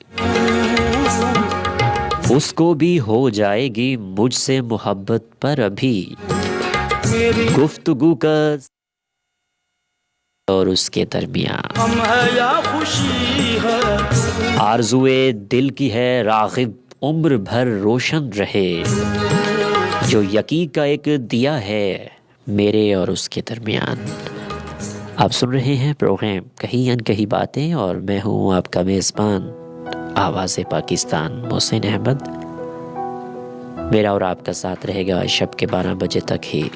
اس کو بھی ہو جائے گی مجھ سے محبت پر ابھی، گفتگو کا اور اس کے درمیان
ہم ہے یا خوشی ہے،
آرزوئے دل کی ہے راغب عمر بھر روشن رہے، جو یقین کا ایک دیا ہے میرے اور اس کے درمیان۔ آپ سن رہے ہیں پروگرام کہیں انکہی باتیں اور میں ہوں آپ کا میزبان آواز پاکستان محسن احمد۔ میرا اور آپ کا ساتھ رہے گا شب کے 12 بجے تک ہی۔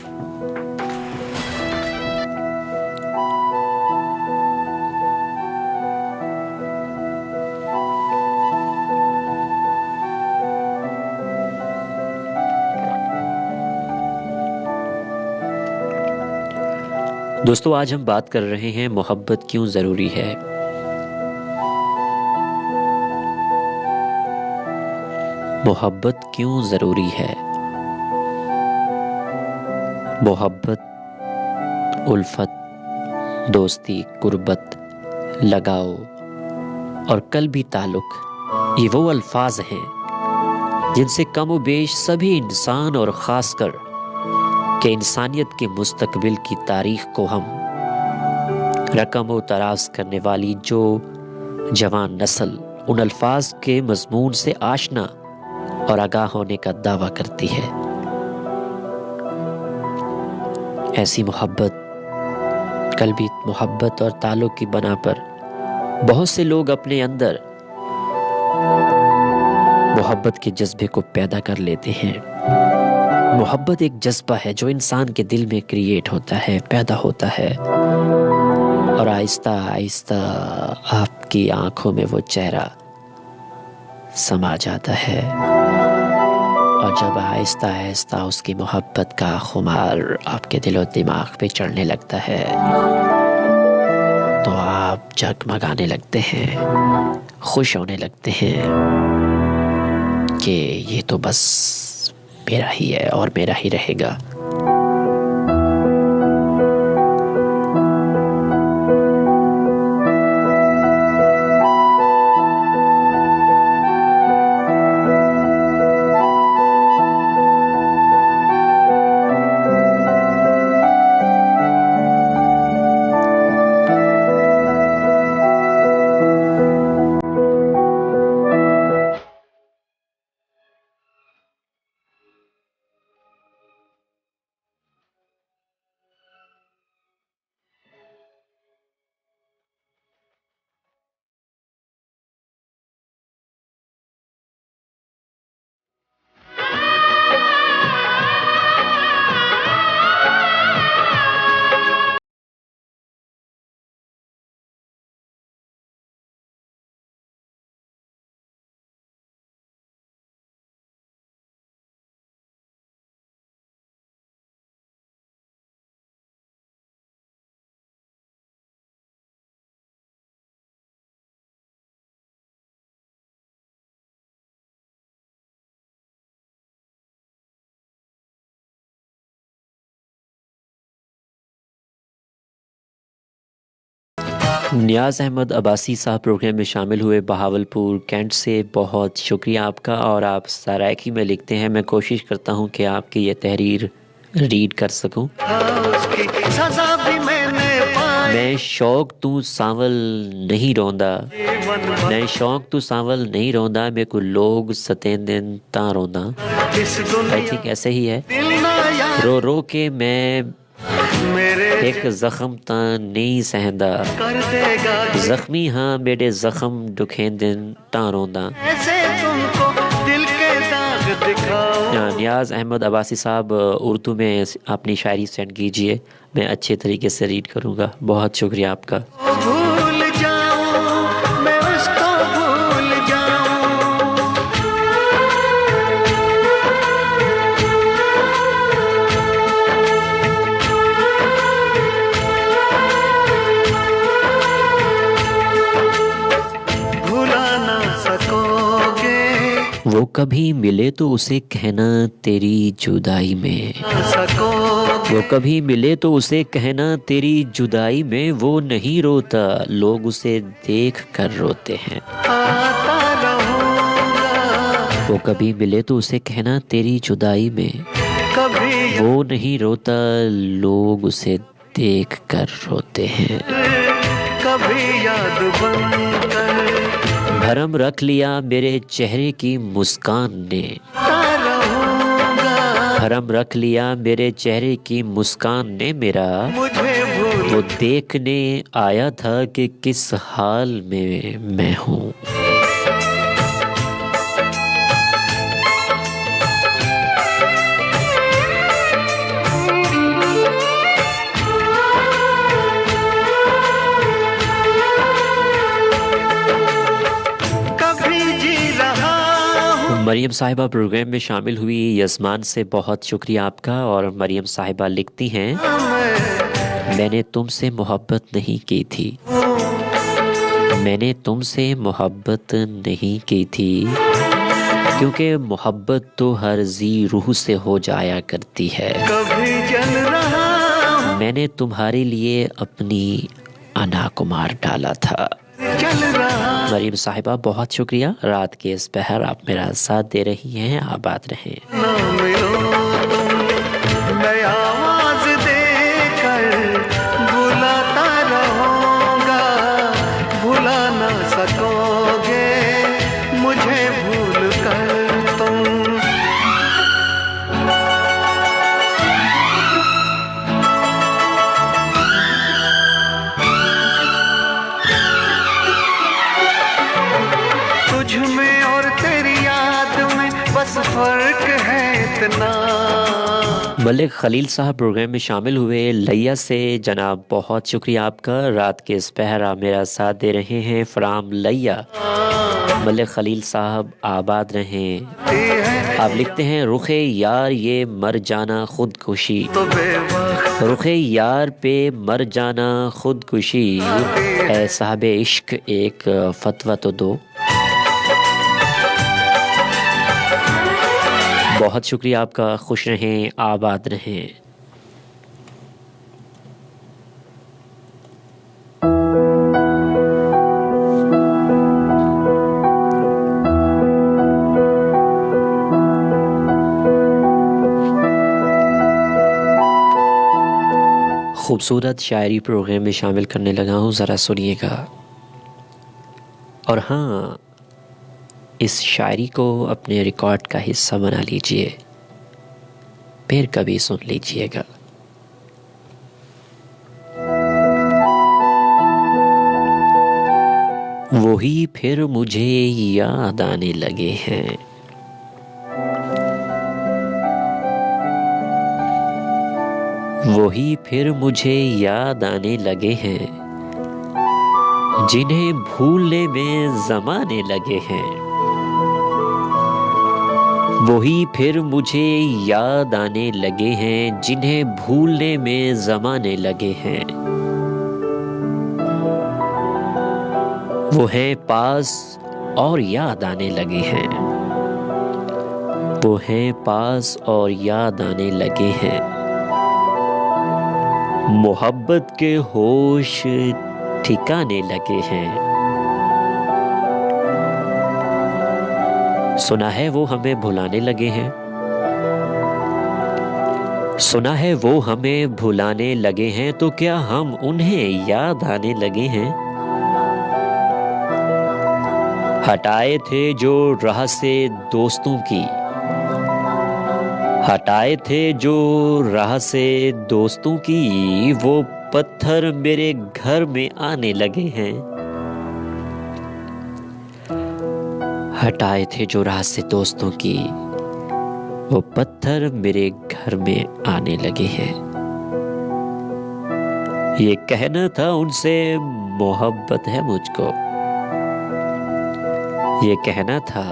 دوستو آج ہم بات کر رہے ہیں محبت کیوں ضروری ہے۔ محبت کیوں ضروری ہے؟ محبت، الفت، دوستی، قربت، لگاؤ اور قلبی تعلق، یہ وہ الفاظ ہیں جن سے کم و بیش سبھی انسان اور خاص کر کہ انسانیت کے مستقبل کی تاریخ کو ہم رقم و تراز کرنے والی جو جوان نسل ان الفاظ کے مضمون سے آشنا اور آگاہ ہونے کا دعویٰ کرتی ہے۔ ایسی محبت، قلبی محبت اور تعلق کی بنا پر بہت سے لوگ اپنے اندر محبت کے جذبے کو پیدا کر لیتے ہیں۔ محبت ایک جذبہ ہے جو انسان کے دل میں کریٹ ہوتا ہے، پیدا ہوتا ہے، اور آہستہ آہستہ آپ کی آنکھوں میں وہ چہرہ سما جاتا ہے، اور جب آہستہ آہستہ اس کی محبت کا خمار آپ کے دل و دماغ پہ چڑھنے لگتا ہے تو آپ جگمگانے لگتے ہیں، خوش ہونے لگتے ہیں کہ یہ تو بس میرا ہی ہے اور میرا ہی رہے گا۔ نیاز احمد عباسی صاحب پروگرام میں شامل ہوئے بہاولپور کینٹ سے، بہت شکریہ آپ کا۔ اور آپ سرائیکی میں لکھتے ہیں میں کوشش کرتا ہوں کہ آپ کی یہ تحریر ریڈ کر سکوں۔ میں شوق تو سانول نہیں روندا، میں شوق تو سانول نہیں روندا، میں کو لوگ ستین دن تاں روندا۔ آئی تھنک ایسے ہی ہے۔ رو رو کے میں ایک زخم تاں نہیں سہندا، زخمی ہاں میرے زخم دکھیں دن تاں روندا۔ نیاز احمد عباسی صاحب اردو میں اپنی شاعری سینڈ کیجئے، میں اچھے طریقے سے ریڈ کروں گا۔ بہت شکریہ آپ کا۔ وہ کبھی ملے تو اسے کہنا تیری جدائی میں، وہ کبھی ملے تو اسے کہنا تیری جدائی میں وہ نہیں روتا، لوگ اسے دیکھ کر روتے ہیں۔ وہ کبھی ملے تو اسے کہنا تیری جدائی میں وہ نہیں روتا، لوگ اسے دیکھ کر روتے ہیں۔
کبھی یاد بن کر
بھرم رکھ لیا میرے چہرے کی مسکان نے، بھرم رکھ لیا میرے چہرے کی مسکان نے میرا، وہ دیکھنے آیا تھا کہ کس حال میں ہوں۔ مریم صاحبہ پروگرام میں شامل ہوئی، یزمان سے بہت شکریہ آپ کا۔ اور مریم صاحبہ لکھتی ہیں میں نے تم سے محبت نہیں کی تھی، میں نے تم سے محبت نہیں کی تھی، کیونکہ محبت تو ہر ذی روح سے ہو جایا کرتی ہے۔ میں نے تمہارے لیے اپنی انا کو مار ڈالا تھا۔ مریم صاحبہ بہت شکریہ، رات کے اس پہر آپ میرا ساتھ دے رہی ہیں، آباد رہیں۔
میں آواز دے کر بلاتا رہوں گا، بھلا نہ سکو گے مجھے بھول کر تم۔ تجھ میں اور تیری یاد میں بس فرق ہے اتنا۔
ملک خلیل صاحب پروگرام میں شامل ہوئے، لیا سے جناب بہت شکریہ آپ کا، رات کے اس پہر آپ میرا ساتھ دے رہے ہیں، فرام لیا۔ ملک خلیل صاحب آباد رہیں۔ آپ لکھتے ہیں رخ یار یہ مر جانا خودکشی، رخ یار پہ مر جانا خودکشی، اے صاحب عشق ایک فتویٰ تو دو۔ بہت شکریہ آپ کا، خوش رہیں، آباد رہیں۔ خوبصورت شاعری پروگرام میں شامل کرنے لگا ہوں، ذرا سنیے گا۔ اور ہاں، اس شاعری کو اپنے ریکارڈ کا حصہ بنا لیجئے، پھر کبھی سن لیجئے گا۔ وہی پھر مجھے یاد آنے لگے ہیں، وہی پھر مجھے یاد آنے لگے ہیں، جنہیں بھولنے میں زمانے لگے ہیں، وہی پھر مجھے یاد آنے لگے ہیں، جنہیں بھولنے میں زمانے لگے ہیں، وہ ہیں پاس اور یاد آنے لگے ہیں، وہ ہیں پاس اور یاد آنے لگے ہیں، محبت کے ہوش ٹھکانے لگے ہیں، سنا ہے وہ ہمیں بھلانے لگے ہیں، سنا ہے وہ ہمیں بھلانے لگے ہیں، تو کیا ہم انہیں یاد آنے لگے ہیں؟ ہٹائے تھے جو راہ سے دوستوں کی، ہٹائے تھے جو راہ سے دوستوں کی، وہ پتھر میرے گھر میں آنے لگے ہیں، ہٹائے تھے جو راہ سے دوستوں کی، وہ پتھر میرے گھر میں آنے لگے ہیں، یہ کہنا تھا ان سے محبت ہے مجھ کو، یہ کہنا تھا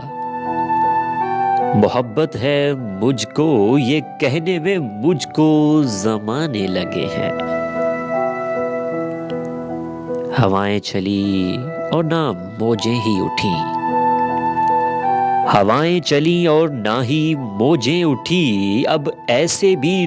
محبت ہے مجھ کو، یہ کہنے میں مجھ کو زمانے لگے ہیں، ہوائیں چلی اور نہ موجیں ہی اٹھیں، ہوائیں چلی اور نہ ہی موجیں اٹھی، اب ایسے بھی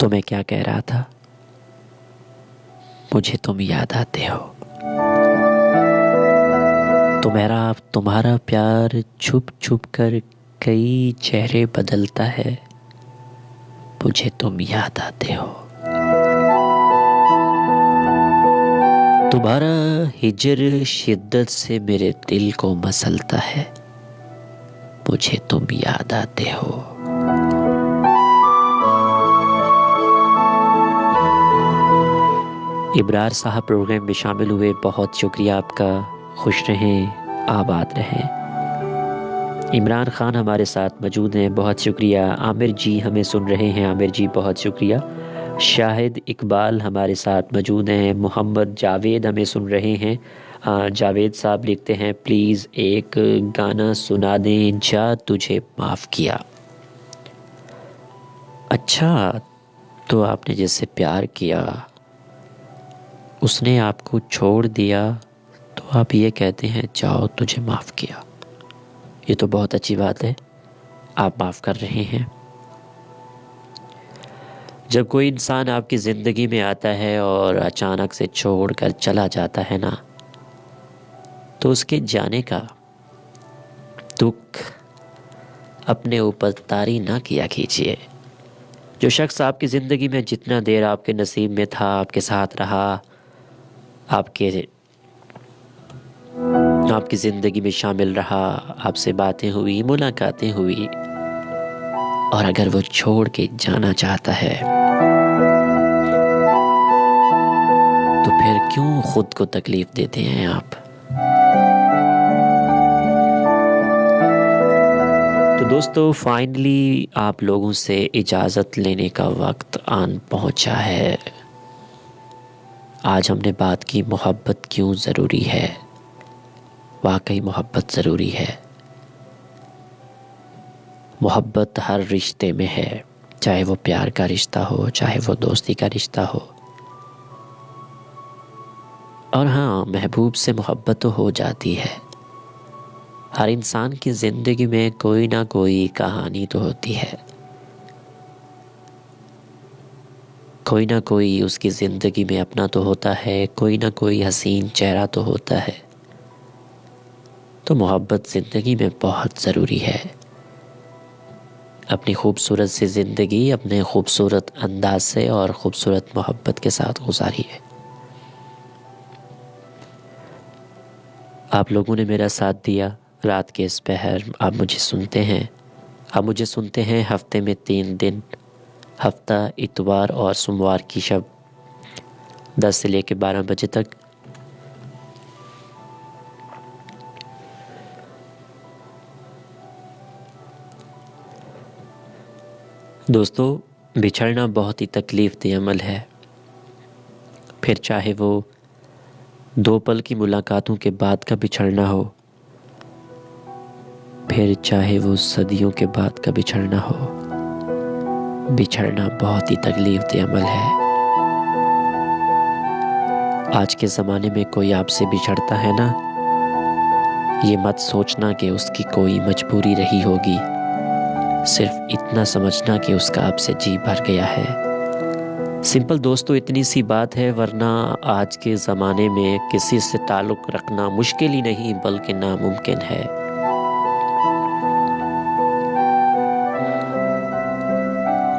تو میں کیا کہہ رہا تھا؟ مجھے تم یاد آتے ہو، تمہارا پیار چھپ چھپ کر کئی چہرے بدلتا ہے، مجھے تم یاد آتے ہو، تمہارا ہجر شدت سے میرے دل کو مسلتا ہے، مجھے تم یاد آتے ہو۔ ابرار صاحب پروگرام میں شامل ہوئے، بہت شکریہ آپ کا، خوش رہیں، آباد رہیں۔ عمران خان ہمارے ساتھ موجود ہیں، بہت شکریہ۔ عامر جی ہمیں سن رہے ہیں، عامر جی بہت شکریہ۔ شاہد اقبال ہمارے ساتھ موجود ہیں۔ محمد جاوید ہمیں سن رہے ہیں۔ جاوید صاحب لکھتے ہیں پلیز ایک گانا سنا دیں، جا تجھے معاف کیا۔ اچھا، تو آپ نے جس سے پیار کیا اس نے آپ کو چھوڑ دیا تو آپ یہ کہتے ہیں جاؤ تجھے معاف کیا، یہ تو بہت اچھی بات ہے، آپ معاف کر رہے ہیں۔ جب کوئی انسان آپ کی زندگی میں آتا ہے اور اچانک سے چھوڑ کر چلا جاتا ہے نا، تو اس کے جانے کا دکھ اپنے اوپر طاری نہ کیا کیجیے۔ جو شخص آپ کی زندگی میں جتنا دیر آپ کے نصیب میں تھا، آپ کے ساتھ رہا، آپ کی زندگی میں شامل رہا، آپ سے باتیں ہوئی، ملاقاتیں ہوئی، اور اگر وہ چھوڑ کے جانا چاہتا ہے تو پھر کیوں خود کو تکلیف دیتے ہیں آپ؟ تو دوستو، فائنلی آپ لوگوں سے اجازت لینے کا وقت آن پہنچا ہے۔ آج ہم نے بات کی محبت کیوں ضروری ہے۔ واقعی محبت ضروری ہے۔ محبت ہر رشتے میں ہے، چاہے وہ پیار کا رشتہ ہو، چاہے وہ دوستی کا رشتہ ہو۔ اور ہاں، محبوب سے محبت تو ہو جاتی ہے۔ ہر انسان کی زندگی میں کوئی نہ کوئی کہانی تو ہوتی ہے، کوئی نہ کوئی اس کی زندگی میں اپنا تو ہوتا ہے، کوئی نہ کوئی حسین چہرہ تو ہوتا ہے۔ تو محبت زندگی میں بہت ضروری ہے۔ اپنی خوبصورت سی زندگی اپنے خوبصورت انداز سے اور خوبصورت محبت کے ساتھ گزاریے۔ آپ لوگوں نے میرا ساتھ دیا رات کے اس پہر۔ آپ مجھے سنتے ہیں ہفتے میں 3 دن، ہفتہ اتوار اور سوموار کی شب 10 سے لے کے 12 بجے تک۔ دوستو، بچھڑنا بہت ہی تکلیف دہ عمل ہے، پھر چاہے وہ 2 پل کی ملاقاتوں کے بعد کا بچھڑنا ہو، پھر چاہے وہ صدیوں کے بعد کا بچھڑنا ہو، بچھڑنا بہت ہی تکلیف دہ عمل ہے۔ آج کے زمانے میں کوئی آپ سے بچھڑتا ہے نا، یہ مت سوچنا کہ اس کی کوئی مجبوری رہی ہوگی، صرف اتنا سمجھنا کہ اس کا آپ سے جی بھر گیا ہے۔ سمپل دوستو، اتنی سی بات ہے، ورنہ آج کے زمانے میں کسی سے تعلق رکھنا مشکل ہی نہیں بلکہ ناممکن ہے۔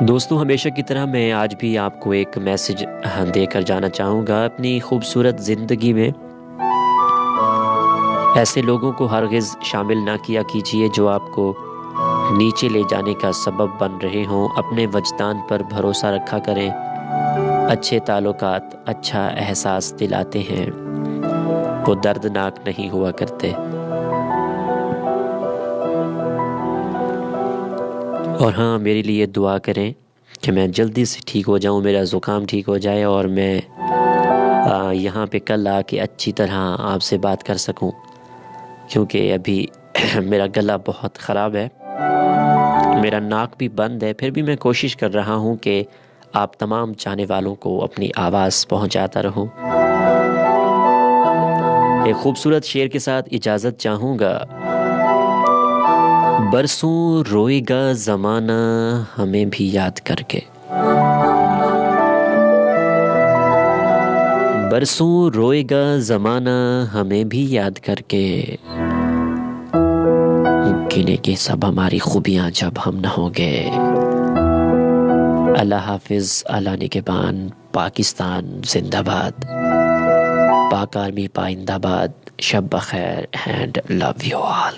دوستو، ہمیشہ کی طرح میں آج بھی آپ کو ایک میسج دے کر جانا چاہوں گا۔ اپنی خوبصورت زندگی میں ایسے لوگوں کو ہرگز شامل نہ کیا کیجیے جو آپ کو نیچے لے جانے کا سبب بن رہے ہوں۔ اپنے وجدان پر بھروسہ رکھا کریں۔ اچھے تعلقات اچھا احساس دلاتے ہیں، وہ دردناک نہیں ہوا کرتے۔ اور ہاں، میرے لیے دعا کریں کہ میں جلدی سے ٹھیک ہو جاؤں، میرا زکام ٹھیک ہو جائے اور میں یہاں پہ کل آ کے اچھی طرح آپ سے بات کر سکوں، کیونکہ ابھی میرا گلا بہت خراب ہے، میرا ناک بھی بند ہے، پھر بھی میں کوشش کر رہا ہوں کہ آپ تمام چاہنے والوں کو اپنی آواز پہنچاتا رہوں۔ ایک خوبصورت شعر کے ساتھ اجازت چاہوں گا۔ برسوں روئے گا زمانہ ہمیں بھی یاد کر کے، برسوں روئے گا زمانہ ہمیں بھی یاد کر کے، گنے کے سب ہماری خوبیاں جب ہم نہ ہوں گے۔ اللہ حافظ، اللہ نگہبان، پاکستان زندہ باد، پاک آرمی پائندہ باد، شب بخیر اینڈ لو یو آل۔